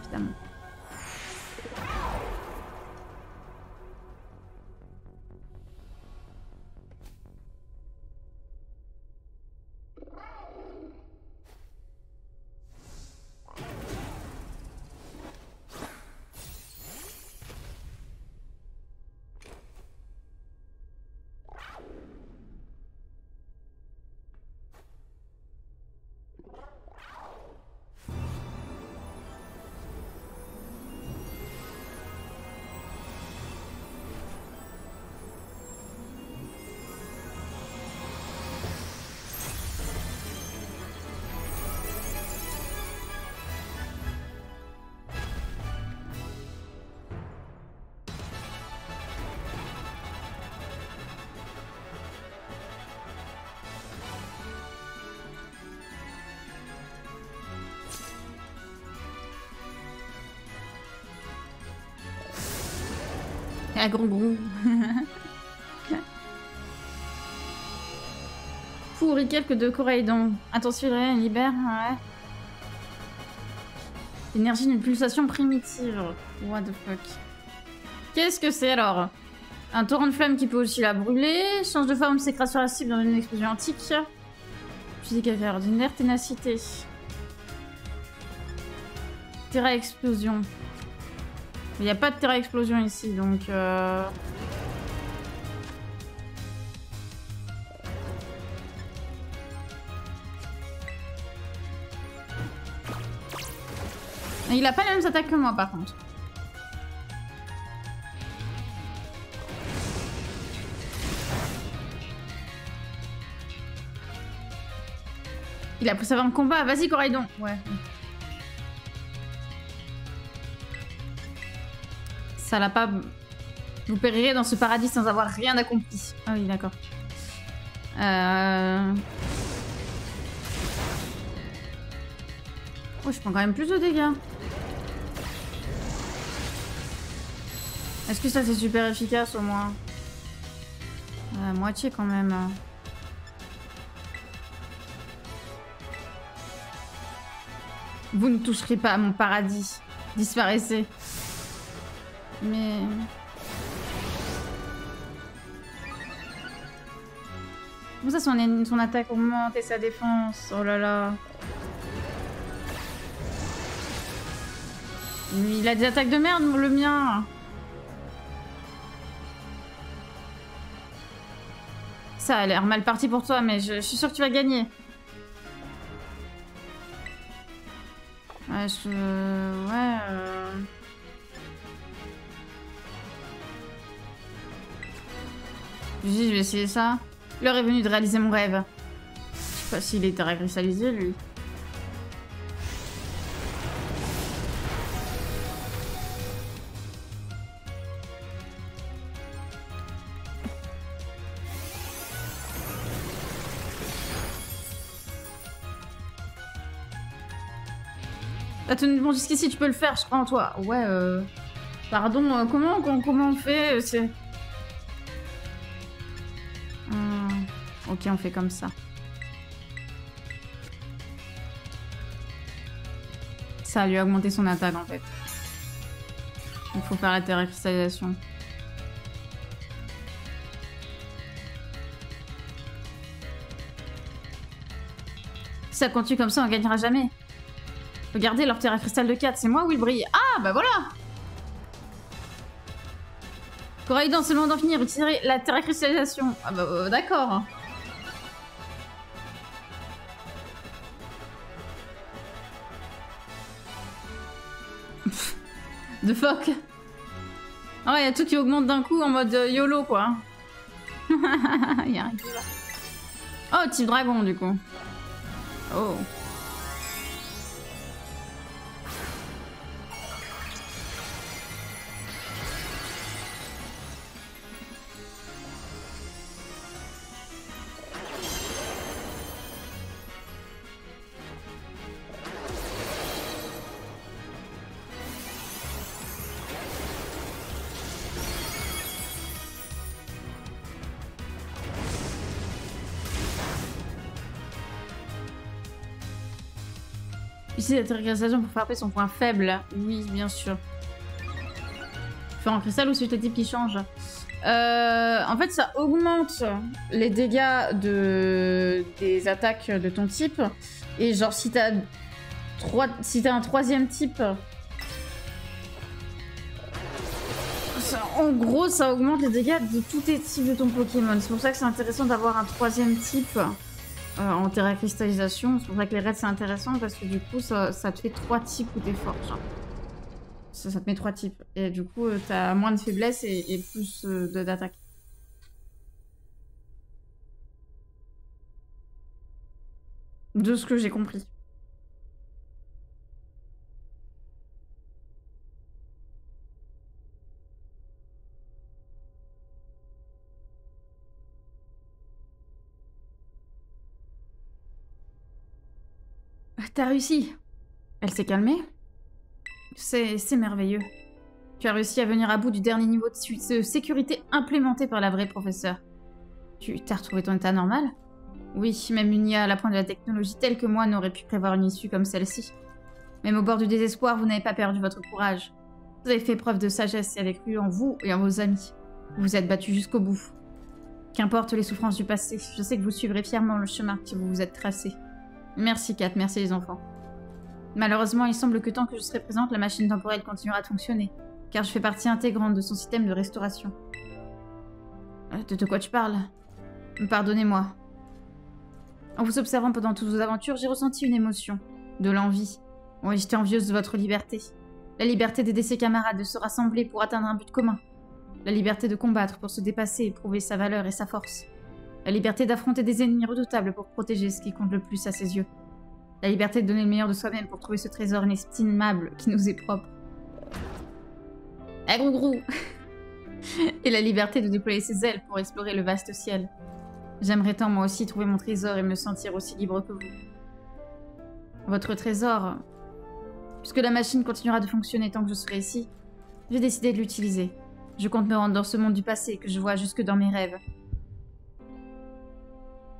Évidemment. Ah, gros. Pourri quelques de Coraidon. Attention, libère, ouais. Énergie d'une pulsation primitive. What the fuck. Qu'est-ce que c'est alors? Un torrent de flamme qui peut aussi la brûler. Change de forme, s'écrase sur la cible dans une explosion antique. Physique ordinaire, ténacité. Terra explosion. Il n'y a pas de Terra explosion ici, donc... Il a pas les mêmes attaques que moi, par contre. Il a pris sa de combat. Vas-y, Coraidon. Ouais. Ça l'a pas... Vous périrez dans ce paradis sans avoir rien accompli. Ah oui, d'accord. Oh, je prends quand même plus de dégâts. Est-ce que ça c'est super efficace au moins? Moitié quand même. Vous ne toucherez pas à mon paradis. Disparaissez. Mais... Comment ça son attaque augmente et sa défense? Oh là là. Il a des attaques de merde, le mien. Ça a l'air mal parti pour toi, mais je suis sûre que tu vas gagner. Ouais, Ouais... Je vais essayer ça. L'heure est venue de réaliser mon rêve. Je sais pas s'il était cristallisé, lui. T'as tenu bon jusqu'ici, tu peux le faire, je crois en toi. Ouais, Pardon, comment on fait? C'est... Ok, on fait comme ça. Ça a lui augmenté son attaque en fait. Il faut faire la terra-cristallisation. Si ça continue comme ça, on gagnera jamais. Regardez leur terra-cristal de 4, c'est moi où il brille. Ah, bah voilà! Coraidon, c'est le moment d'en finir. Utilisez la terra-cristallisation. Ah bah d'accord. De fuck. Ah ouais, y a tout qui augmente d'un coup en mode YOLO quoi. Y a rien qui va. Oh, type dragon du coup. Oh. Utilise la terrorisation pour frapper son point faible. Oui, bien sûr. Faire en cristal ou suite les types qui changent. En fait, ça augmente les dégâts des attaques de ton type. Et genre, si t'as un troisième type... En gros, ça augmente les dégâts de tous tes types de ton Pokémon. C'est pour ça que c'est intéressant d'avoir un troisième type en terra-cristallisation. C'est pour ça que les raids, c'est intéressant parce que du coup, ça te fait 3 types où t'es fort. Genre. Ça te met 3 types. Et du coup, t'as moins de faiblesse et plus d'attaque. De ce que j'ai compris. T'as réussi. Elle s'est calmée. C'est merveilleux. Tu as réussi à venir à bout du dernier niveau de sécurité implémenté par la vraie professeure. Tu t'as retrouvé ton état normal? Oui, même une IA à la pointe de la technologie telle que moi n'aurait pu prévoir une issue comme celle-ci. Même au bord du désespoir, vous n'avez pas perdu votre courage. Vous avez fait preuve de sagesse et avez cru en vous et en vos amis. Vous vous êtes battus jusqu'au bout. Qu'importe les souffrances du passé, je sais que vous suivrez fièrement le chemin que vous vous êtes tracé. Merci Kat, merci les enfants. Malheureusement, il semble que tant que je serai présente, la machine temporelle continuera de fonctionner, car je fais partie intégrante de son système de restauration. De quoi tu parles? Pardonnez-moi. En vous observant pendant toutes vos aventures, j'ai ressenti une émotion, de l'envie. Oui, j'étais envieuse de votre liberté. La liberté d'aider ses camarades, de se rassembler pour atteindre un but commun. La liberté de combattre pour se dépasser et prouver sa valeur et sa force. La liberté d'affronter des ennemis redoutables pour protéger ce qui compte le plus à ses yeux. La liberté de donner le meilleur de soi-même pour trouver ce trésor inestimable qui nous est propre. Eh gros gros. Et la liberté de déployer ses ailes pour explorer le vaste ciel. J'aimerais tant moi aussi trouver mon trésor et me sentir aussi libre que vous. Votre trésor... Puisque la machine continuera de fonctionner tant que je serai ici, j'ai décidé de l'utiliser. Je compte me rendre dans ce monde du passé que je vois jusque dans mes rêves.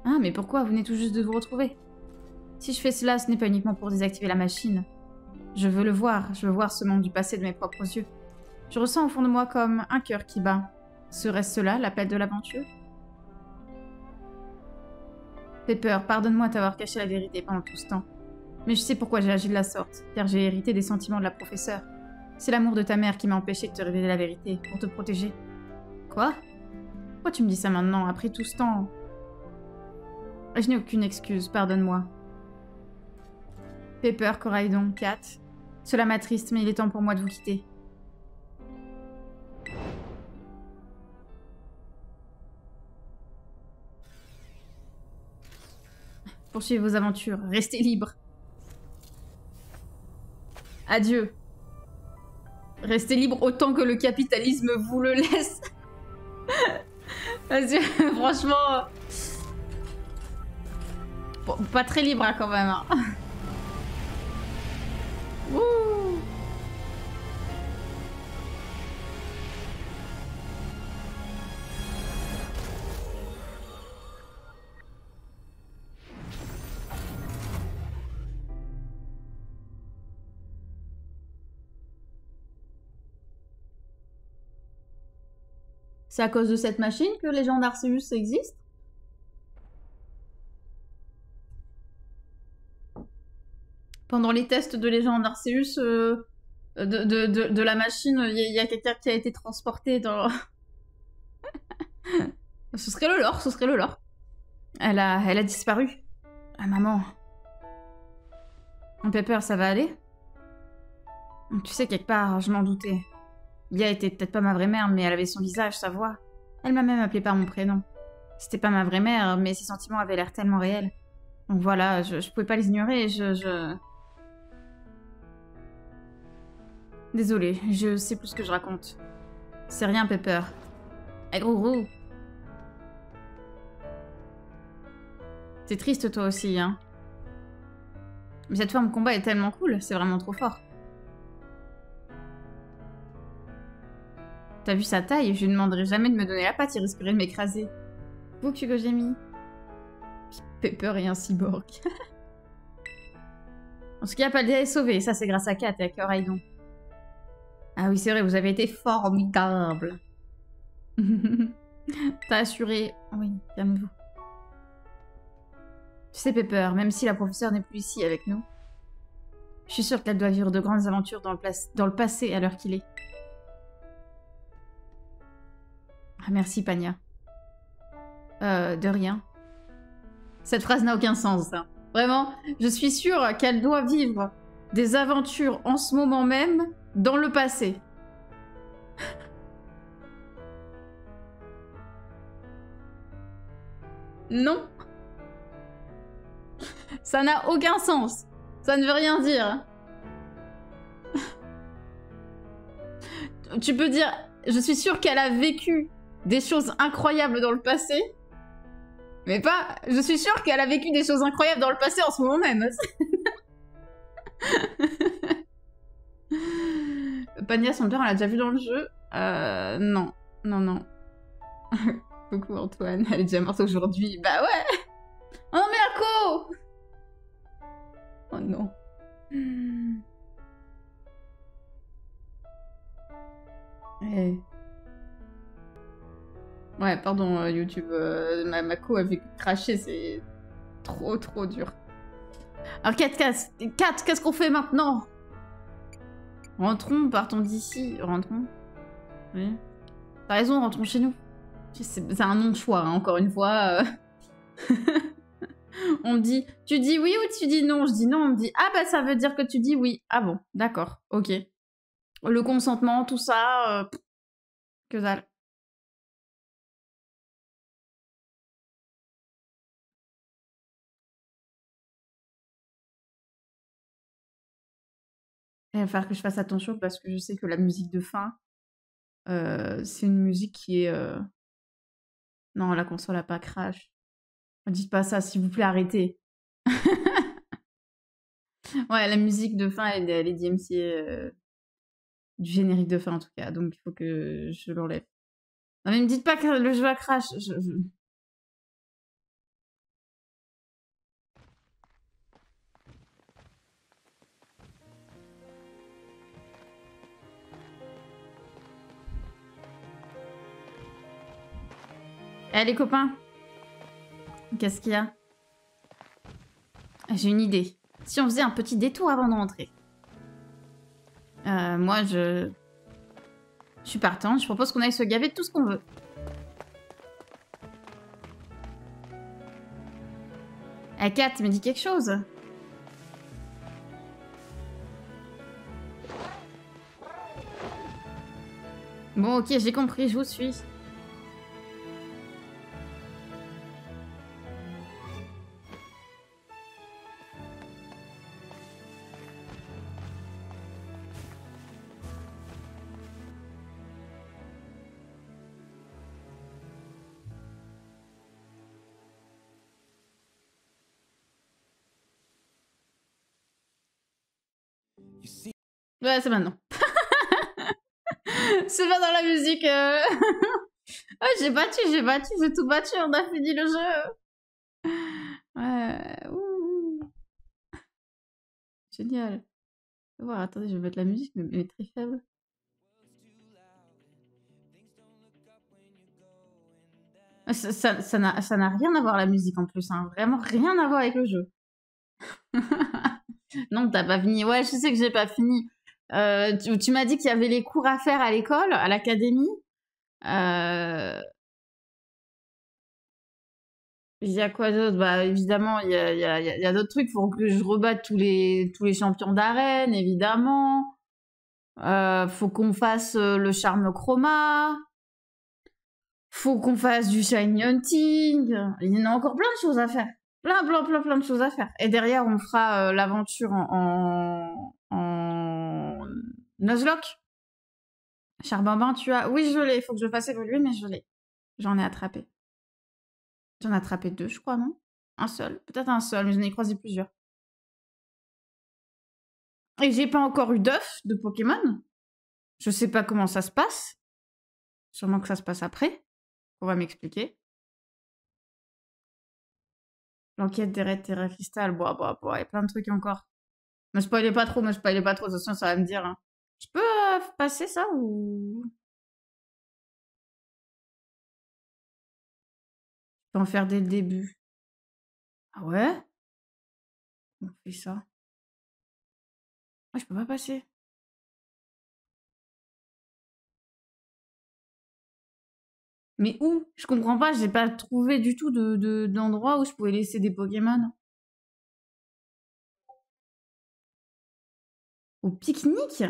Ah, mais pourquoi? Vous venez tout juste de vous retrouver. Si je fais cela, ce n'est pas uniquement pour désactiver la machine. Je veux le voir, je veux voir ce monde du passé de mes propres yeux. Je ressens au fond de moi comme un cœur qui bat. Serait-ce cela, l'appel de l'aventure? Pepper, pardonne-moi d'avoir caché la vérité pendant tout ce temps. Mais je sais pourquoi j'ai agi de la sorte, car j'ai hérité des sentiments de la professeure. C'est l'amour de ta mère qui m'a empêché de te révéler la vérité, pour te protéger. Quoi? Pourquoi tu me dis ça maintenant, après tout ce temps? Je n'ai aucune excuse, pardonne-moi. Pepper, Coraidon, Kat. Cela m'attriste, mais il est temps pour moi de vous quitter. Poursuivez vos aventures, restez libres. Adieu. Restez libre autant que le capitalisme vous le laisse. Parce que, franchement... Bon, pas très libre hein, quand même. Hein. Ouh. C'est à cause de cette machine que les gens d'Arceus existent? Pendant les tests de Légende d'Arceus, de la machine, il y a quelqu'un qui a été transporté dans... Ce serait le lore, ce serait le lore. Elle a disparu. Ah, maman. Pepper, ça va aller? Tu sais, quelque part, je m'en doutais. Lia était peut-être pas ma vraie mère, mais elle avait son visage, sa voix. Elle m'a même appelée par mon prénom. C'était pas ma vraie mère, mais ses sentiments avaient l'air tellement réels. Donc voilà, je pouvais pas les ignorer, Désolée, je sais plus ce que je raconte. C'est rien, Pepper. Eh, gros gros. T'es triste toi aussi, hein. Mais cette forme combat est tellement cool, c'est vraiment trop fort. T'as vu sa taille? Je lui demanderai jamais de me donner la patte, il risquerait de m'écraser. Vous, Kugojemi. Pepper et un cyborg. En tout cas, Paldea est sauvé. Ça, c'est grâce à Kat et à Coraidon. Ah oui, c'est vrai, vous avez été formidable. T'as assuré... Oui, calmez-vous. Tu sais, Pepper, même si la professeure n'est plus ici avec nous, je suis sûre qu'elle doit vivre de grandes aventures dans le passé à l'heure qu'il est. Ah, merci, Pania. De rien. Cette phrase n'a aucun sens, ça. Vraiment, je suis sûre qu'elle doit vivre des aventures en ce moment même dans le passé. Non. Ça n'a aucun sens. Ça ne veut rien dire. Tu peux dire, je suis sûre qu'elle a vécu des choses incroyables dans le passé, mais pas, je suis sûre qu'elle a vécu des choses incroyables dans le passé en ce moment même. Pania, son père, on l'a déjà vu dans le jeu. Non. Non, non. Coucou Antoine, elle est déjà morte aujourd'hui. Bah ouais. Oh non, mais Ako! Oh non. Eh. Ouais, pardon, YouTube. Ma co a fait cracher, c'est trop dur. Alors, Kat, qu'est-ce qu'on fait maintenant? Rentrons, partons d'ici. Rentrons. Oui. T'as raison, rentrons chez nous. C'est un non-choix, hein, encore une fois. On me dit, tu dis oui ou tu dis non? Je dis non, on me dit, ah bah ça veut dire que tu dis oui. Ah bon, d'accord, ok. Le consentement, tout ça, que dalle. Il va falloir que je fasse attention parce que je sais que la musique de fin, c'est une musique qui est... Non, la console a pas crash. Dites pas ça, s'il vous plaît, arrêtez. Ouais, la musique de fin, elle est DMCA du générique de fin en tout cas, donc il faut que je l'enlève. Non mais me dites pas que le jeu a crash. Eh les copains, qu'est-ce qu'il y a? J'ai une idée. Si on faisait un petit détour avant de rentrer. Moi, je suis partante. Je propose qu'on aille se gaver de tout ce qu'on veut. Eh, Kat, me dis quelque chose. Bon, ok, j'ai compris, je vous suis. Ouais, c'est maintenant. C'est pas dans la musique. Ouais, j'ai tout battu, on a fini le jeu. Ouh. Génial. Voir, attendez, je vais mettre la musique, mais elle est très faible. Ça n'a rien à voir la musique en plus, hein. Vraiment rien à voir avec le jeu. Non, t'as pas fini. Ouais, je sais que j'ai pas fini. Tu m'as dit qu'il y avait les cours à faire à l'école, à l'académie. Il y a quoi d'autre? Bah évidemment, il y a d'autres trucs. Faut que je rebatte tous les champions d'arène, évidemment. Faut qu'on fasse le charme chroma. Faut qu'on fasse du shiny hunting. Il y en a encore plein de choses à faire. Plein de choses à faire. Et derrière, on fera l'aventure en Nuzlocke. Charbambin, tu as... Oui, je l'ai. Il faut que je le fasse évoluer, mais je l'ai. J'en ai attrapé. J'en ai attrapé 2, je crois, non? Un seul. Peut-être un seul, mais j'en ai croisé plusieurs. Et j'ai pas encore eu d'œuf de Pokémon. Je sais pas comment ça se passe. Sûrement que ça se passe après. On va m'expliquer. L'enquête des raids Terra Cristal. Bon, il y a plein de trucs encore. me spoilez pas trop, de toute façon, ça va me dire. Hein. Je peux passer ça ou... Je peux en faire dès le début. Ah ouais? On fait ça. Ah, je peux pas passer. Mais où? Je comprends pas, j'ai pas trouvé du tout d'endroit où je pouvais laisser des Pokémon. Au pique-nique?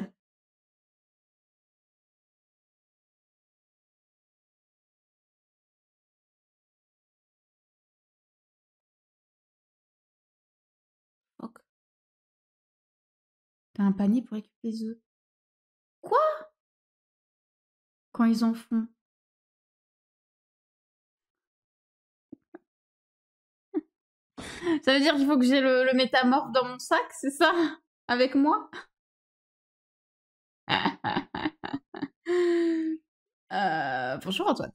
Fuck. T'as un panier pour récupérer les œufs. Quoi? Quand ils en font. Ça veut dire qu'il faut que j'ai le métamorphe dans mon sac, c'est ça? Avec moi? Bonjour Antoine.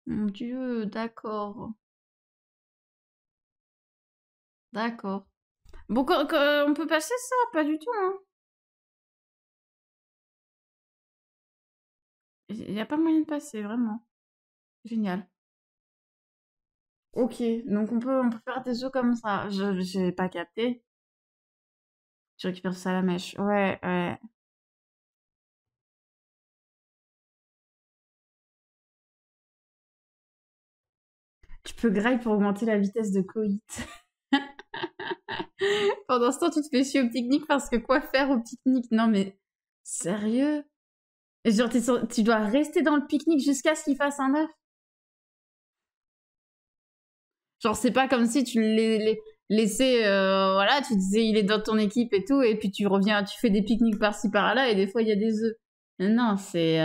Mon Dieu, d'accord. D'accord. Bon, on peut passer ça? Pas du tout, hein. Il n'y a pas moyen de passer, vraiment. Génial. Ok, donc on peut faire des œufs comme ça. J'ai pas capté. Tu récupères ça à la mèche. Ouais, ouais. Tu peux graille pour augmenter la vitesse de coït. Pendant ce temps, tu te fais chier au pique-nique parce que quoi faire au pique-nique? Non mais, sérieux? Et genre, tu dois rester dans le pique-nique jusqu'à ce qu'il fasse un œuf? Genre, c'est pas comme si tu laissais, voilà, tu disais il est dans ton équipe et tout, et puis tu reviens, tu fais des pique-niques par-ci par-là, et des fois il y a des œufs. Non, c'est...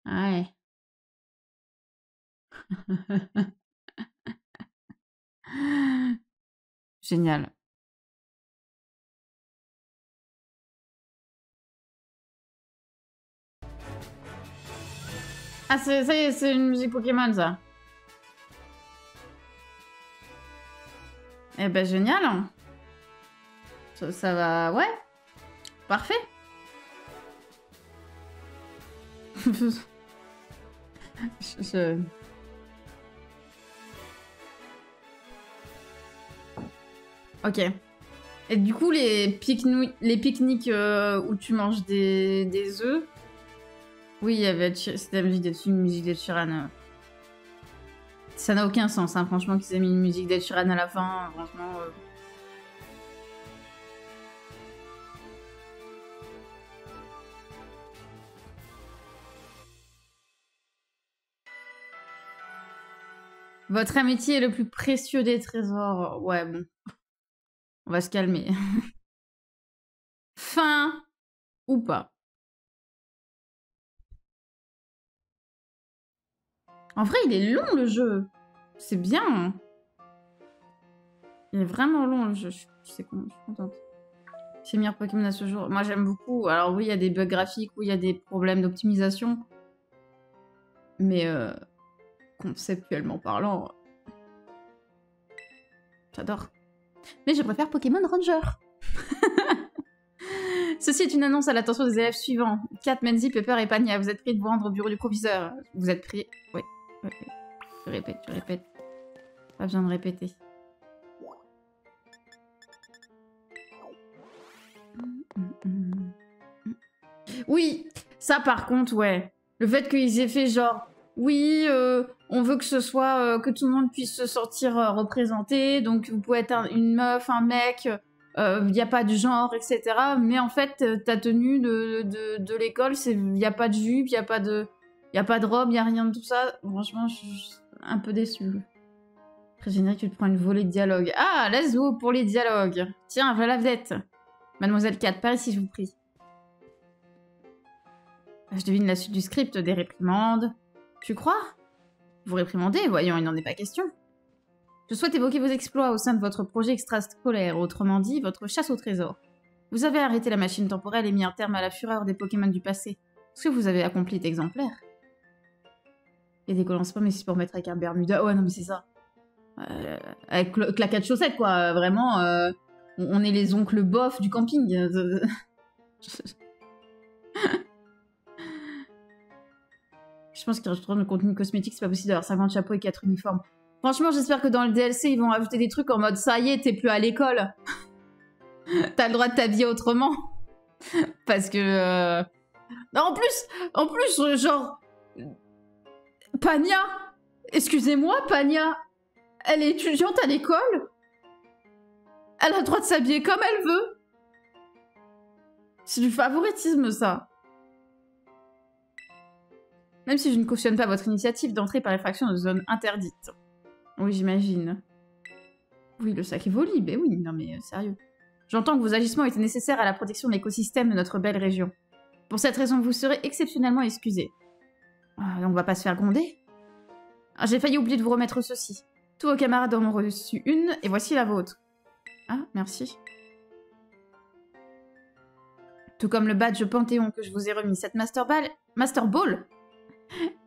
Ouais. Génial. Ah, ça y est, c'est une musique Pokémon, ça. Eh ben, génial. Hein. Ça va... Ouais. Parfait. je... Ok. Et du coup, les pique-niques où tu manges des œufs... Oui, il y avait... C'était une musique d'Ed Sheeran. Ça n'a aucun sens, hein, franchement, qu'ils aient mis une musique d'Ed Sheeran à la fin, franchement... Votre amitié est le plus précieux des trésors. Ouais, bon. On va se calmer. Fin ou pas. En vrai, il est long, le jeu. C'est bien. Hein. Il est vraiment long, le jeu. Je suis contente. C'est meilleur Pokémon à ce jour. Moi, j'aime beaucoup. Alors oui, il y a des bugs graphiques, oui, il y a des problèmes d'optimisation. Mais conceptuellement parlant, j'adore. Mais je préfère Pokémon Ranger. Ceci est une annonce à l'attention des élèves suivants. Kat, Menzi, Pepper et Pania, vous êtes pris de vous rendre au bureau du proviseur. Vous êtes pris... Oui. Je répète. Pas besoin de répéter. Oui, ça par contre, ouais. Le fait qu'ils aient fait genre... Oui, on veut que ce soit... que tout le monde puisse se sentir représenté. Donc vous pouvez être une meuf, un mec... Il n'y a pas de genre, etc. Mais en fait, ta tenue de l'école, il n'y a pas de jupe, il n'y a pas de robe, il n'y a rien de tout ça. Franchement, je suis un peu déçue. Après générique, tu te prends une volée de dialogue. Ah, let's go pour les dialogues. Tiens, voilà la vedette. Mademoiselle 4, par ici, je vous prie. Je devine la suite du script des réprimandes. Tu crois? Vous réprimandez? Voyons, il n'en est pas question. Je souhaite évoquer vos exploits au sein de votre projet extrascolaire, autrement dit, votre chasse au trésor. Vous avez arrêté la machine temporelle et mis un terme à la fureur des Pokémon du passé. Ce que vous avez accompli est exemplaire. Et décollance pas, mais c'est pour mettre avec un Bermuda. Ouais, non, mais c'est ça. Avec claquettes chaussettes, quoi. Vraiment, on est les oncles bof du camping. Je pense qu'il retourne le contenu cosmétique, c'est pas possible d'avoir 50 chapeaux et 4 uniformes. Franchement, j'espère que dans le DLC, ils vont ajouter des trucs en mode ça y est, t'es plus à l'école. T'as le droit de t'habiller autrement. Parce que... En plus, genre... Pania, excusez-moi, Pania, elle est étudiante à l'école. Elle a le droit de s'habiller comme elle veut. C'est du favoritisme, ça. Même si je ne cautionne pas votre initiative d'entrer par effraction de zone interdite. Oui, j'imagine. Oui, le sac est voli, ben oui, non mais sérieux. J'entends que vos agissements étaient nécessaires à la protection de l'écosystème de notre belle région. Pour cette raison, vous serez exceptionnellement excusé. Donc on va pas se faire gronder. J'ai failli oublier de vous remettre ceci. Tous vos camarades en ont reçu une, et voici la vôtre. Ah, merci. Tout comme le badge Panthéon que je vous ai remis, cette Master Ball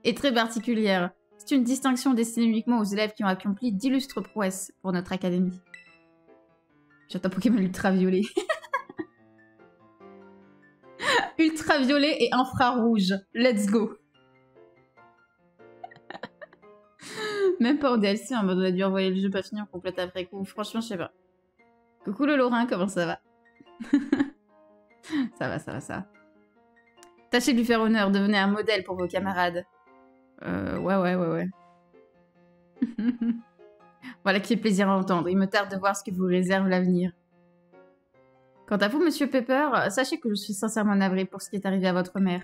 est très particulière. C'est une distinction destinée uniquement aux élèves qui ont accompli d'illustres prouesses pour notre académie. J'attends Pokémon ultraviolet. Ultraviolet et infrarouge. Let's go. Même pas en DLC, en mode on a dû envoyer le jeu pas fini en complète après coup. Franchement, je sais pas. Coucou le Lorrain, comment ça va? Ça va. Tâchez de lui faire honneur, devenez un modèle pour vos camarades. Ouais. Voilà qui est plaisir à entendre. Il me tarde de voir ce que vous réserve l'avenir. Quant à vous, monsieur Pepper, sachez que je suis sincèrement navrée pour ce qui est arrivé à votre mère.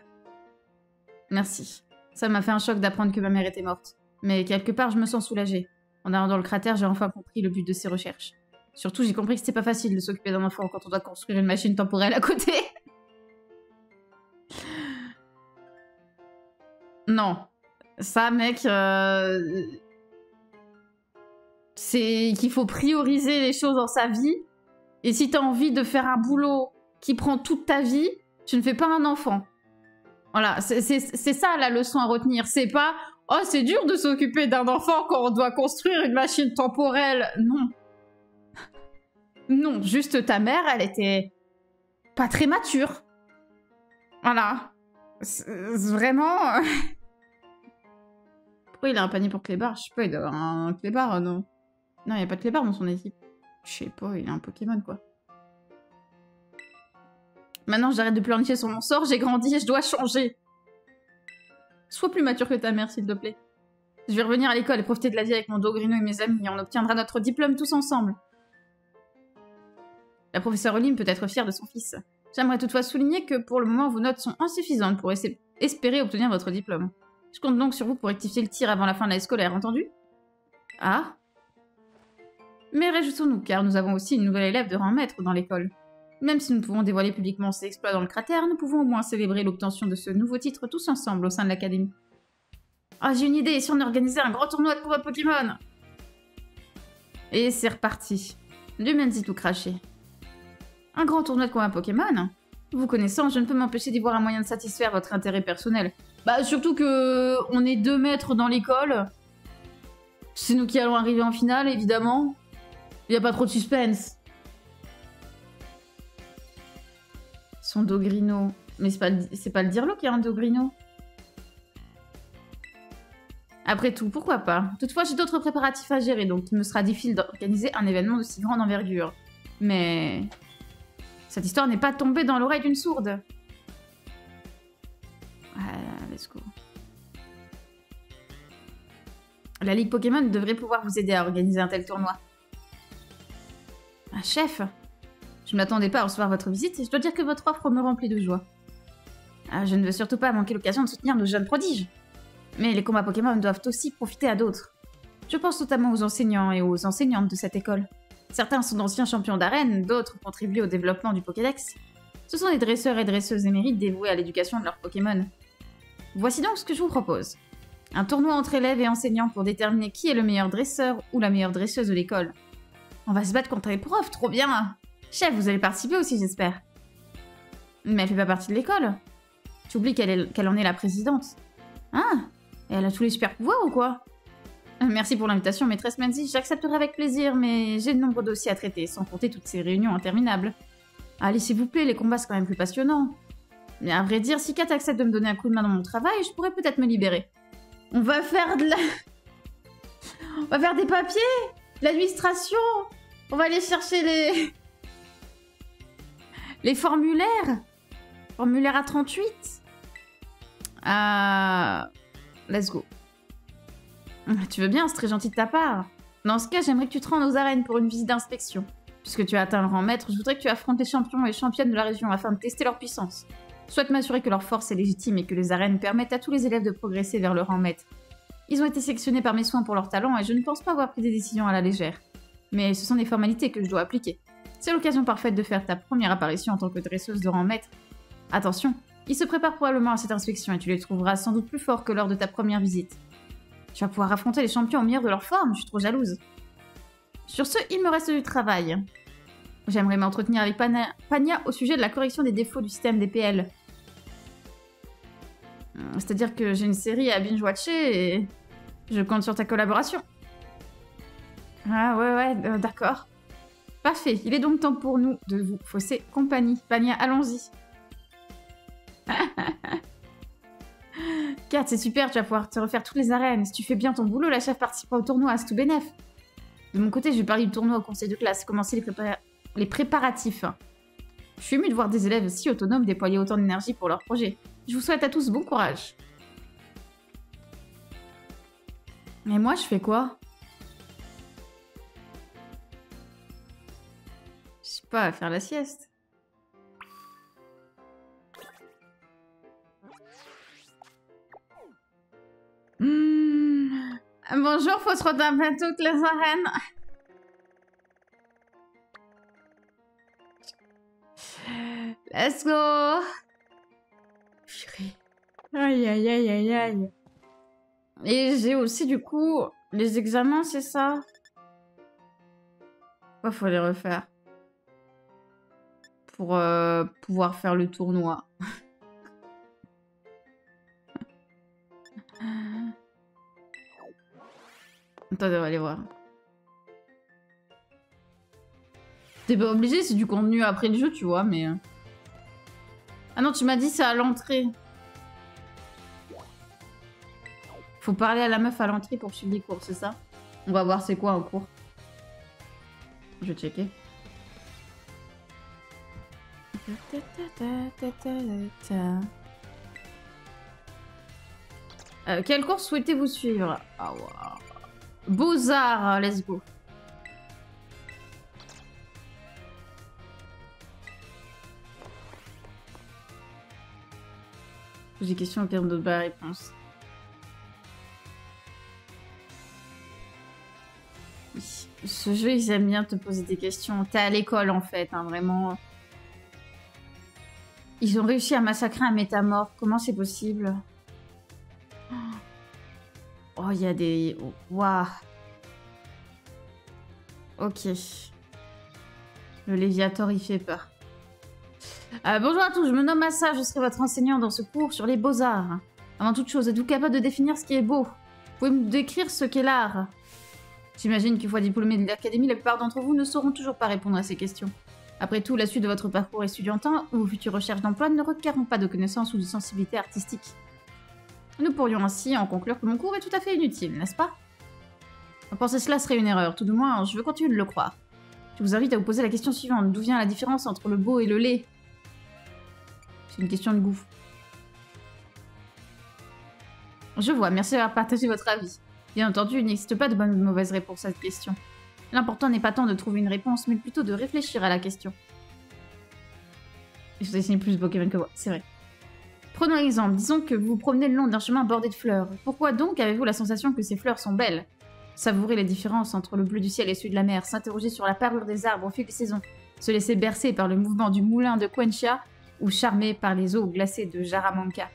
Merci. Ça m'a fait un choc d'apprendre que ma mère était morte. Mais quelque part, je me sens soulagée. En allant dans le cratère, j'ai enfin compris le but de ses recherches. Surtout, j'ai compris que c'était pas facile de s'occuper d'un enfant quand on doit construire une machine temporelle à côté. Non. Ça, mec, c'est qu'il faut prioriser les choses dans sa vie. Et si t'as envie de faire un boulot qui prend toute ta vie, tu ne fais pas un enfant. Voilà, c'est ça la leçon à retenir. C'est pas « Oh, c'est dur de s'occuper d'un enfant quand on doit construire une machine temporelle. » Non. Non, juste ta mère, elle était pas très mature. Voilà. Vraiment... Pourquoi il a un panier pour clébard? Je sais pas, il doit avoir un clébard, non? Non, il n'y a pas de clébard dans son équipe. Je sais pas, il a un Pokémon, quoi. Maintenant, j'arrête de pleurnicher sur mon sort, j'ai grandi et je dois changer. Sois plus mature que ta mère, s'il te plaît. Je vais revenir à l'école et profiter de la vie avec mon Dogrino et mes amis, et on obtiendra notre diplôme tous ensemble. La professeure Olim peut être fière de son fils. J'aimerais toutefois souligner que pour le moment, vos notes sont insuffisantes pour espérer obtenir votre diplôme. Je compte donc sur vous pour rectifier le tir avant la fin de l'année scolaire, entendu? Ah? Mais réjouissons-nous, car nous avons aussi une nouvelle élève de rang maître dans l'école. Même si nous pouvons dévoiler publiquement ses exploits dans le cratère, nous pouvons au moins célébrer l'obtention de ce nouveau titre tous ensemble au sein de l'académie. Ah, j'ai une idée, si on organisait un grand tournoi de combat Pokémon? Et c'est reparti. Dieu merci tout craché. Un grand tournoi de combat Pokémon? Vous connaissant, je ne peux m'empêcher d'y voir un moyen de satisfaire votre intérêt personnel. Bah, surtout que on est 2 maîtres dans l'école. C'est nous qui allons arriver en finale, évidemment. Il n'y a pas trop de suspense. Son Dogrino. Mais c'est pas le Dirlo qui a un Dogrino. Après tout, pourquoi pas? Toutefois, j'ai d'autres préparatifs à gérer, donc il me sera difficile d'organiser un événement de si grande envergure. Mais... cette histoire n'est pas tombée dans l'oreille d'une sourde. Let's go. La Ligue Pokémon devrait pouvoir vous aider à organiser un tel tournoi. Ah, chef! Je ne m'attendais pas à recevoir votre visite et je dois dire que votre offre me remplit de joie. Ah, je ne veux surtout pas manquer l'occasion de soutenir nos jeunes prodiges. Mais les combats Pokémon doivent aussi profiter à d'autres. Je pense notamment aux enseignants et aux enseignantes de cette école. Certains sont d'anciens champions d'arène, d'autres contribuent au développement du Pokédex. Ce sont des dresseurs et dresseuses émérites dévoués à l'éducation de leurs Pokémon. Voici donc ce que je vous propose. Un tournoi entre élèves et enseignants pour déterminer qui est le meilleur dresseur ou la meilleure dresseuse de l'école. On va se battre contre les profs, trop bien! Chef, vous allez participer aussi, j'espère. Mais elle fait pas partie de l'école. Tu oublies qu'elle en est la présidente. Ah! Et elle a tous les super pouvoirs ou quoi? Merci pour l'invitation, maîtresse Manzi. J'accepterai avec plaisir, mais j'ai de nombreux dossiers à traiter, sans compter toutes ces réunions interminables. Allez, s'il vous plaît, les combats, c'est quand même plus passionnant. Mais à vrai dire, si Kat accepte de me donner un coup de main dans mon travail, je pourrais peut-être me libérer. On va faire de la... On va faire des papiers, l'administration. On va aller chercher les formulaires. Formulaire A38. Let's go. Tu veux bien, c'est très gentil de ta part. Dans ce cas, j'aimerais que tu te rendes aux arènes pour une visite d'inspection. Puisque tu as atteint le rang maître, je voudrais que tu affrontes les champions et championnes de la région afin de tester leur puissance. Je souhaite m'assurer que leur force est légitime et que les arènes permettent à tous les élèves de progresser vers le rang maître. Ils ont été sélectionnés par mes soins pour leur talent et je ne pense pas avoir pris des décisions à la légère. Mais ce sont des formalités que je dois appliquer. C'est l'occasion parfaite de faire ta première apparition en tant que dresseuse de rang maître. Attention, ils se préparent probablement à cette inspection et tu les trouveras sans doute plus forts que lors de ta première visite. Tu vas pouvoir affronter les champions au meilleur de leur forme, je suis trop jalouse. Sur ce, il me reste du travail. J'aimerais m'entretenir avec Pania au sujet de la correction des défauts du système DPL. C'est-à-dire que j'ai une série à binge-watcher et je compte sur ta collaboration. Ah ouais, d'accord. Parfait, il est donc temps pour nous de vous fausser compagnie. Pania, allons-y. Kat, c'est super, tu vas pouvoir te refaire toutes les arènes. Si tu fais bien ton boulot, la chef participera au tournoi, c'est tout bénef. De mon côté, je vais parler du tournoi au conseil de classe, commencer les préparatifs. Je suis émue de voir des élèves si autonomes déployer autant d'énergie pour leur projet. Je vous souhaite à tous bon courage. Mais moi, je fais quoi? Je sais pas, faire la sieste. Bonjour, faut se retaper toutes les arènes. Let's go. Purée. Aïe, aïe, aïe, aïe, aïe. Et j'ai aussi, du coup, les examens, c'est ça? Ouais, faut les refaire. Pour pouvoir faire le tournoi. Attendez, on va aller voir. T'es pas obligé, c'est du contenu après le jeu, tu vois, mais... Ah non, tu m'as dit c'est à l'entrée. Faut parler à la meuf à l'entrée pour suivre les cours, c'est ça? On va voir c'est quoi un cours. Je vais checker. Quel cours souhaitez-vous suivre? Ah, wow. Beaux-Arts, let's go. J'ai des questions auxquelles on donne pas la réponse. Oui. Ce jeu, ils aiment bien te poser des questions. T'es à l'école, en fait, hein, vraiment. Ils ont réussi à massacrer un métamorphe. Comment c'est possible? Oh, il y a des... Waouh. Ok. Le Léviator, il fait peur. Bonjour à tous, je me nomme Assa, je serai votre enseignant dans ce cours sur les beaux-arts. Avant toute chose, êtes-vous capable de définir ce qui est beau? Pouvez-vous me décrire ce qu'est l'art? J'imagine qu'une fois diplômés de l'académie, la plupart d'entre vous ne sauront toujours pas répondre à ces questions. Après tout, la suite de votre parcours estudiantin ou futures recherches d'emploi ne requerront pas de connaissances ou de sensibilité artistique. Nous pourrions ainsi en conclure que mon cours est tout à fait inutile, n'est-ce pas? Penser cela serait une erreur, tout du moins, je veux continuer de le croire. Je vous invite à vous poser la question suivante, d'où vient la différence entre le beau et le laid? C'est une question de goût. Je vois, merci d'avoir partagé votre avis. Bien entendu, il n'existe pas de bonne ou de mauvaise réponse à cette question. L'important n'est pas tant de trouver une réponse, mais plutôt de réfléchir à la question. Je dessine plus Pokémon que moi, c'est vrai. Prenons l'exemple, disons que vous vous promenez le long d'un chemin bordé de fleurs. Pourquoi donc avez-vous la sensation que ces fleurs sont belles? Savourer les différences entre le bleu du ciel et celui de la mer, s'interroger sur la parure des arbres au fil des saisons, se laisser bercer par le mouvement du moulin de Quenchia ou charmer par les eaux glacées de Jaramanca.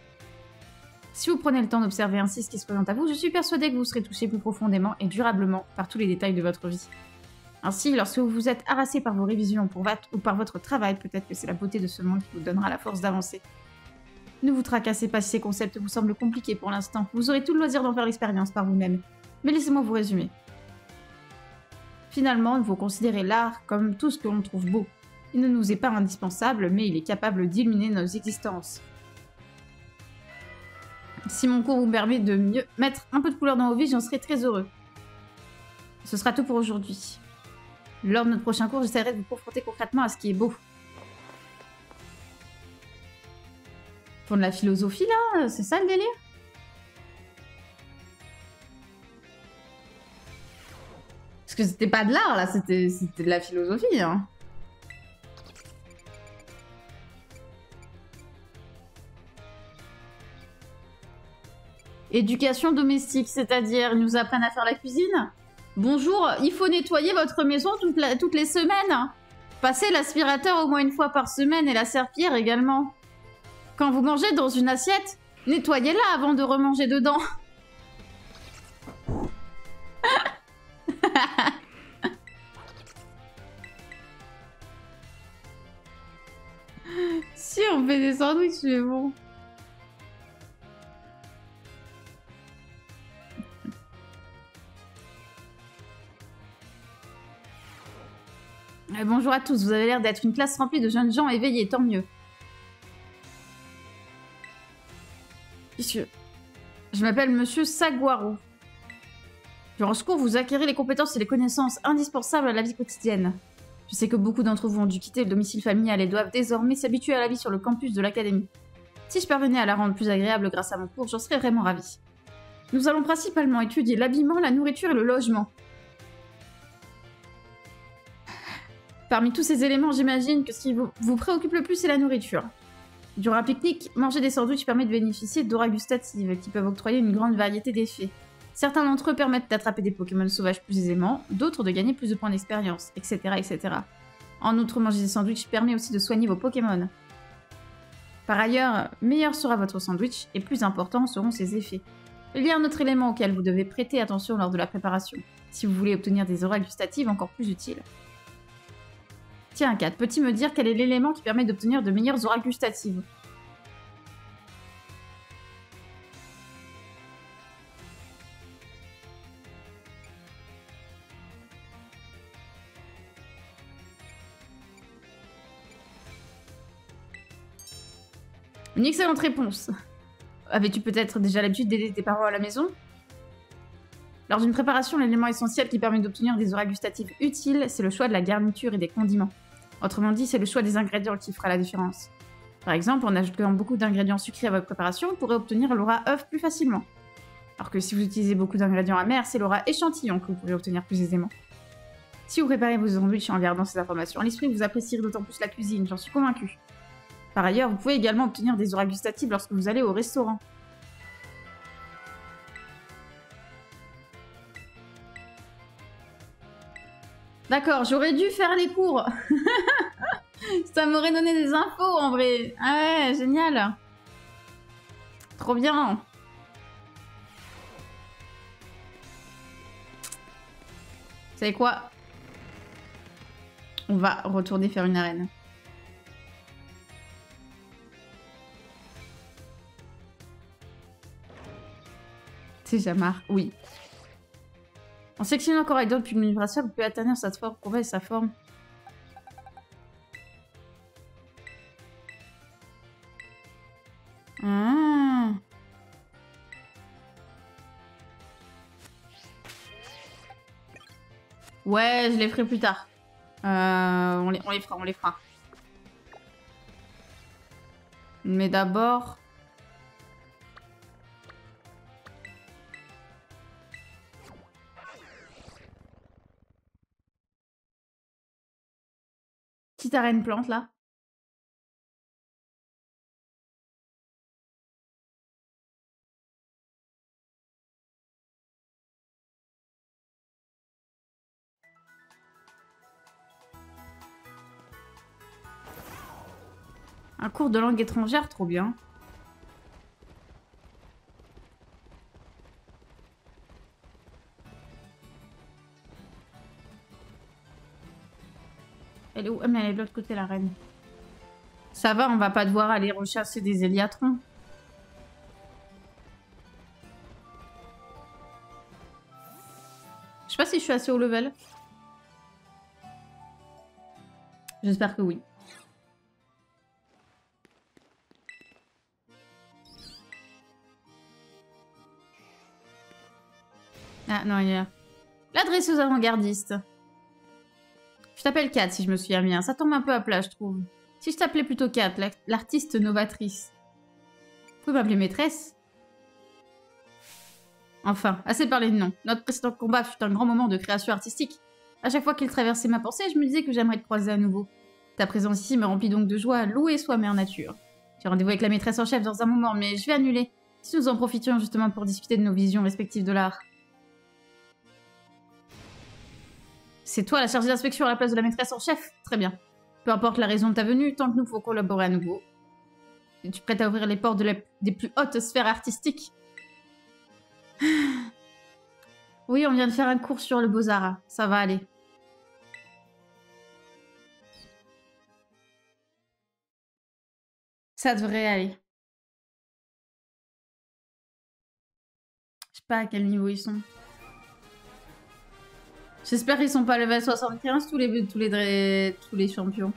Si vous prenez le temps d'observer ainsi ce qui se présente à vous, je suis persuadée que vous serez touché plus profondément et durablement par tous les détails de votre vie. Ainsi, lorsque vous vous êtes harassé par vos révisions ou par votre travail, peut-être que c'est la beauté de ce monde qui vous donnera la force d'avancer. Ne vous tracassez pas si ces concepts vous semblent compliqués pour l'instant. Vous aurez tout le loisir d'en faire l'expérience par vous-même. Mais laissez-moi vous résumer. Finalement, il faut considérer l'art comme tout ce que l'on trouve beau. Il ne nous est pas indispensable, mais il est capable d'illuminer nos existences. Si mon cours vous permet de mieux mettre un peu de couleur dans vos vies, j'en serai très heureux. Ce sera tout pour aujourd'hui. Lors de notre prochain cours, j'essaierai de vous confronter concrètement à ce qui est beau. Pour de la philosophie, là, c'est ça le délire? Parce que c'était pas de l'art, là, c'était de la philosophie, hein. Éducation domestique, c'est-à-dire, ils nous apprennent à faire la cuisine? Bonjour, il faut nettoyer votre maison toutes les semaines. Passez l'aspirateur au moins une fois par semaine et la serpillière également. Quand vous mangez dans une assiette, nettoyez-la avant de remanger dedans. Si, on fait des sandwichs, c'est bon. Bonjour à tous, vous avez l'air d'être une classe remplie de jeunes gens éveillés, tant mieux. Puisque je m'appelle Monsieur Saguaro. Durant ce cours, vous acquérez les compétences et les connaissances indispensables à la vie quotidienne. Je sais que beaucoup d'entre vous ont dû quitter le domicile familial et doivent désormais s'habituer à la vie sur le campus de l'académie. Si je parvenais à la rendre plus agréable grâce à mon cours, j'en serais vraiment ravie. Nous allons principalement étudier l'habillement, la nourriture et le logement. Parmi tous ces éléments, j'imagine que ce qui vous préoccupe le plus, c'est la nourriture. Durant un pique-nique, manger des sandwichs permet de bénéficier d'auras gustatives qui peuvent octroyer une grande variété d'effets. Certains d'entre eux permettent d'attraper des Pokémon sauvages plus aisément, d'autres de gagner plus de points d'expérience, etc., etc. En outre, manger des sandwichs permet aussi de soigner vos Pokémon. Par ailleurs, meilleur sera votre sandwich et plus importants seront ses effets. Il y a un autre élément auquel vous devez prêter attention lors de la préparation, si vous voulez obtenir des auras gustatives encore plus utiles. Tiens, Kat, peux-tu me dire quel est l'élément qui permet d'obtenir de meilleures auras gustatives? Une excellente réponse. Avais-tu peut-être déjà l'habitude d'aider tes parents à la maison? Lors d'une préparation, l'élément essentiel qui permet d'obtenir des auras gustatives utiles, c'est le choix de la garniture et des condiments. Autrement dit, c'est le choix des ingrédients qui fera la différence. Par exemple, en ajoutant beaucoup d'ingrédients sucrés à votre préparation, vous pourrez obtenir l'aura œuf plus facilement. Alors que si vous utilisez beaucoup d'ingrédients amers, c'est l'aura échantillon que vous pourrez obtenir plus aisément. Si vous préparez vos sandwichs en regardant ces informations à l'esprit, vous apprécierez d'autant plus la cuisine, j'en suis convaincue. Par ailleurs, vous pouvez également obtenir des auras gustatives lorsque vous allez au restaurant. D'accord, j'aurais dû faire les cours. Ça m'aurait donné des infos en vrai. Ah ouais, génial. Trop bien. Vous savez quoi? On va retourner faire une arène. C'est Jamar, oui. En sélectionnant Coraidon depuis le bracelet, vous pouvez atteindre sa forme, convaincre sa forme. Ah. Ouais, je les ferai plus tard. On les fera. Mais d'abord... Petite arène plante, là. Un cours de langue étrangère, trop bien. Elle est où? Ah, mais elle est de l'autre côté, la reine. Ça va, on va pas devoir aller rechasser des héliatrons. sais pas si je suis assez haut level. J'espère que oui. Ah non, il y a... La dresseuse avant-gardiste. Je t'appelle Kat si je me souviens bien. Ça tombe un peu à plat, je trouve. Si je t'appelais plutôt Kat, l'artiste novatrice. Vous pouvez m'appeler maîtresse? Enfin, assez parlé de nom. Notre précédent combat fut un grand moment de création artistique. À chaque fois qu'il traversait ma pensée, je me disais que j'aimerais te croiser à nouveau. Ta présence ici me remplit donc de joie. Louée soit mère nature. J'ai rendez-vous avec la maîtresse en chef dans un moment, mais je vais annuler. Si nous en profitions justement pour discuter de nos visions respectives de l'art. C'est toi la chargée d'inspection à la place de la maîtresse en chef? Très bien. Peu importe la raison de ta venue, tant que nous faut collaborer à nouveau. Es-tu prête à ouvrir les portes des plus hautes sphères artistiques? Oui, on vient de faire un cours sur le Beaux-Arts. Ça va aller. Ça devrait aller. Je sais pas à quel niveau ils sont. J'espère qu'ils sont pas level 75 tous les champions.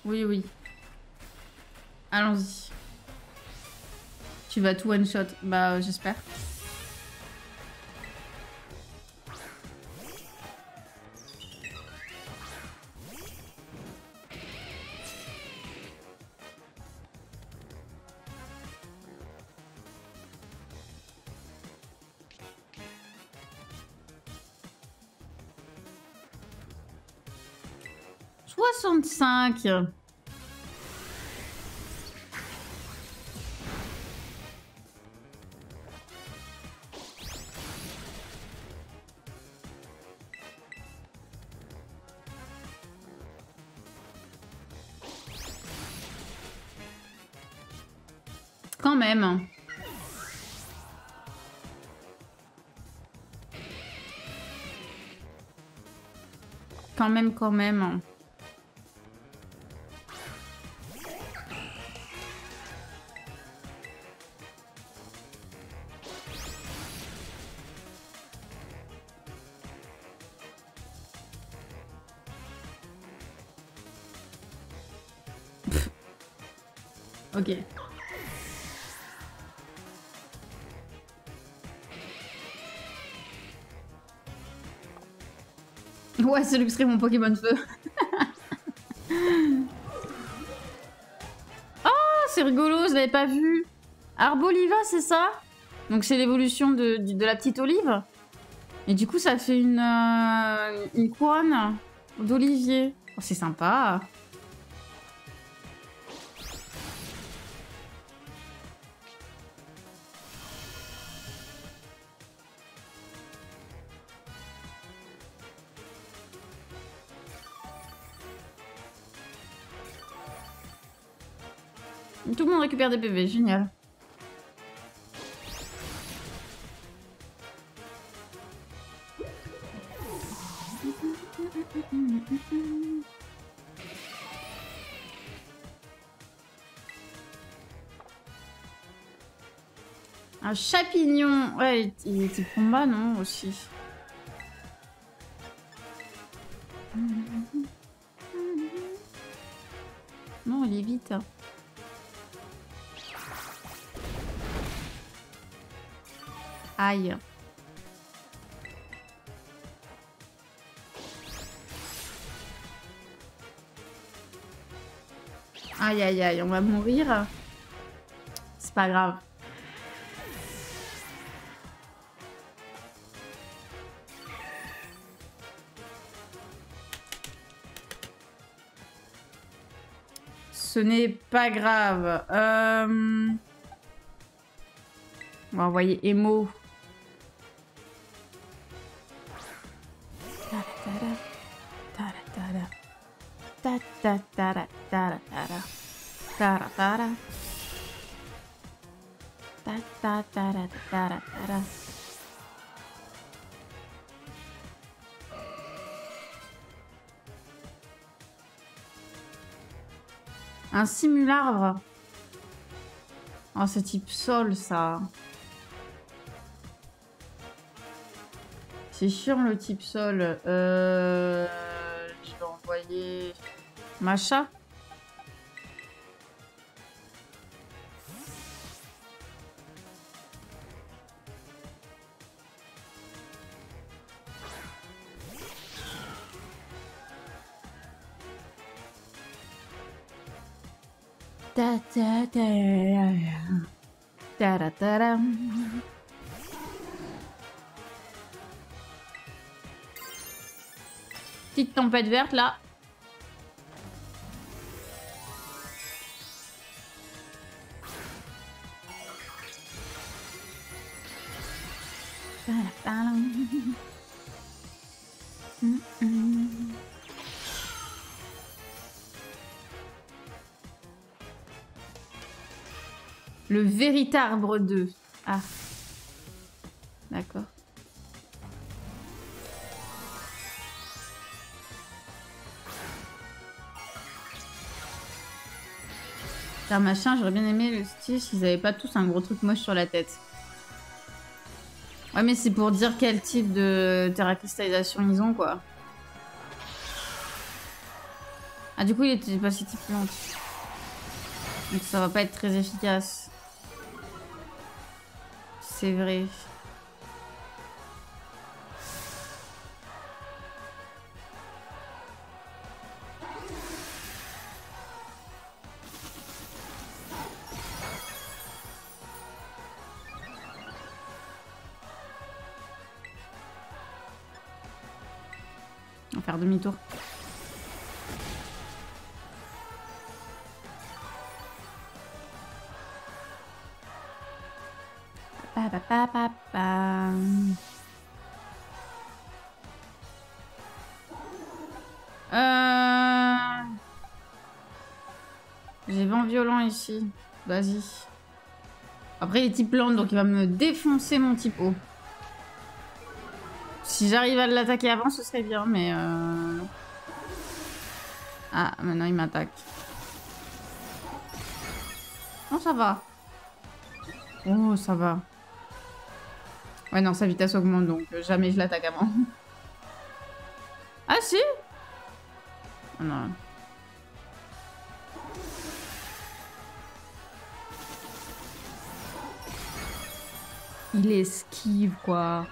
Oui, oui. Allons-y. Tu vas tout one shot. Bah, j'espère. « 65. Quand même. Quand même. Ok. Ouais, c'est Luxray, mon Pokémon feu. Oh, c'est rigolo, je l'avais pas vu. Arboliva, c'est ça? Donc c'est l'évolution de la petite olive. Et du coup, ça fait une couronne d'olivier. Oh, c'est sympa. Tout le monde récupère des PV, génial. Un chapignon. Ouais, il était combat, non, aussi. Non, il est vite. Aïe. Aïe, aïe, aïe, on va mourir. C'est pas grave. Ce n'est pas grave. On va envoyer Emo. Un simularbre. Oh, c'est type sol, ça. C'est chiant, le type sol. Je vais envoyer... Macha. Ta ta ta ta ta ta ta. Petite tempête verte là. Le véritable 2. Ah. D'accord. Car machin, j'aurais bien aimé le style s'ils avaient pas tous un gros truc moche sur la tête. Ouais, mais c'est pour dire quel type de terracristallisation ils ont, quoi. Ah, du coup, il était passé type plante. Donc ça va pas être très efficace. C'est vrai. On va faire demi-tour. Pa, pa, pa, pa, pa. J'ai vent violent ici. Vas-y. Après, il est type plante, donc il va me défoncer mon type eau. Si j'arrive à l'attaquer avant, ce serait bien, mais... Ah, maintenant il m'attaque. Non, ça va. Oh, ça va. Ouais, non, sa vitesse augmente, donc jamais je l'attaque avant. Ah, si? Oh, non. Il esquive, quoi.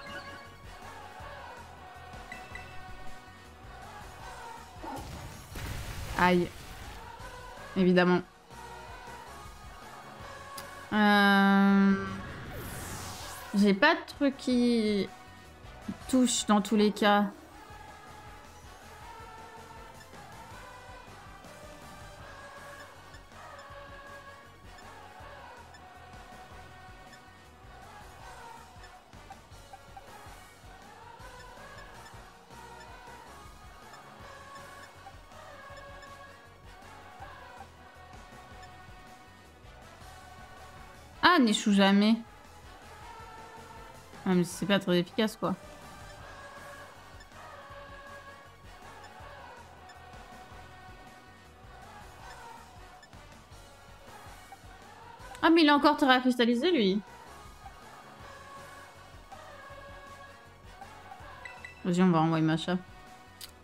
Aïe. Évidemment. J'ai pas de truc qui touche dans tous les cas. Ah, n'échoue jamais. Ah, mais c'est pas très efficace, quoi. Ah, mais il a encore terrain cristallisé, lui. Vas-y, on va envoyer Macha.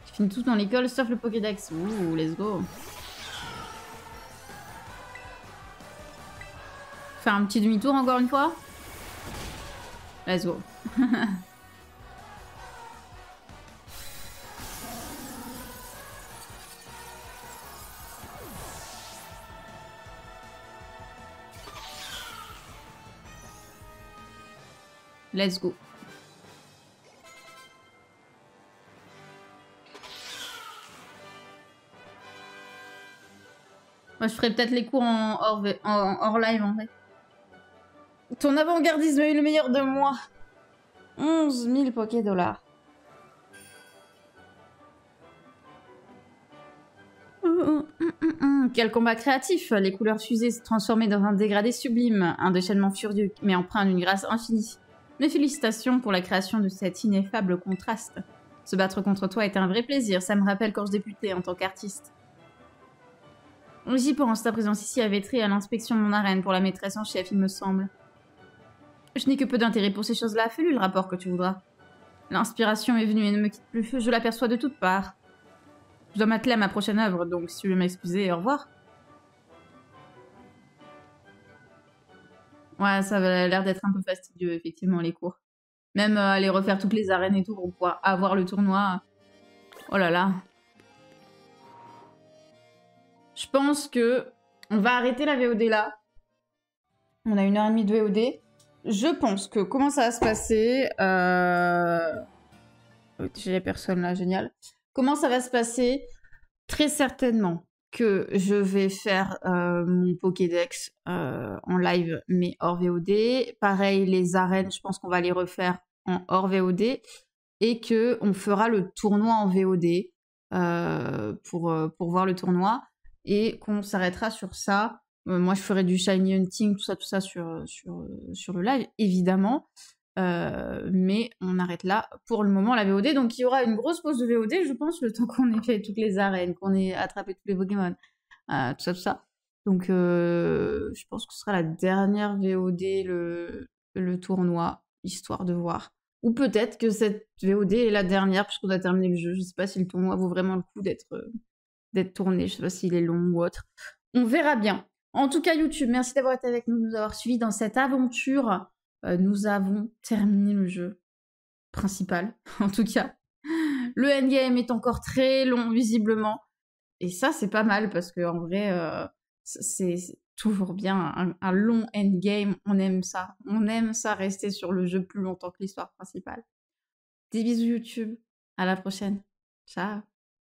Tu finis tout dans l'école, sauf le Pokédex. Ouh, let's go. Faire un petit demi-tour encore une fois. Let's go. Let's go. Moi, je ferais peut-être les cours en hors live, en fait. Ton avant-gardisme a eu le meilleur de moi. 11 000 Poké-dollars. Quel combat créatif! Les couleurs fusées se transformaient dans un dégradé sublime, un déchaînement furieux, mais empreint d'une grâce infinie. Mes félicitations pour la création de cet ineffable contraste. Se battre contre toi était un vrai plaisir, ça me rappelle quand je débutais en tant qu'artiste. J'y pense, ta présence ici avait trait à l'inspection de mon arène pour la maîtresse en chef, il me semble. Je n'ai que peu d'intérêt pour ces choses-là, fais-lui le rapport que tu voudras. L'inspiration est venue et ne me quitte plus, je l'aperçois de toutes parts. Je dois m'atteler à ma prochaine œuvre, donc si tu veux m'excuser, au revoir. Ouais, ça a l'air d'être un peu fastidieux, effectivement, les cours. Même aller refaire toutes les arènes et tout pour pouvoir avoir le tournoi. Oh là là. Je pense que on va arrêter la VOD là. On a 1h30 de VOD. Je pense que comment ça va se passer j'ai les personnes là, génial. Comment ça va se passer? Très certainement que je vais faire mon Pokédex en live, mais hors VOD. Pareil, les arènes, je pense qu'on va les refaire en hors VOD. Et qu'on fera le tournoi en VOD pour voir le tournoi. Et qu'on s'arrêtera sur ça. Moi, je ferai du Shiny Hunting, tout ça sur le live, évidemment. Mais on arrête là pour le moment la VOD. Donc il y aura une grosse pause de VOD, je pense, le temps qu'on ait fait toutes les arènes, qu'on ait attrapé tous les Pokémon, tout ça. Donc je pense que ce sera la dernière VOD, le tournoi, histoire de voir. Ou peut-être que cette VOD est la dernière puisqu'on a terminé le jeu. Je sais pas si le tournoi vaut vraiment le coup d'être tourné. Je sais pas s'il est long ou autre. On verra bien. En tout cas, YouTube, merci d'avoir été avec nous, de nous avoir suivis dans cette aventure. Nous avons terminé le jeu principal, en tout cas. Le endgame est encore très long, visiblement. Et ça, c'est pas mal, parce qu'en vrai, c'est toujours bien un long endgame. On aime ça. On aime ça, rester sur le jeu plus longtemps que l'histoire principale. Des bisous YouTube. À la prochaine. Ciao.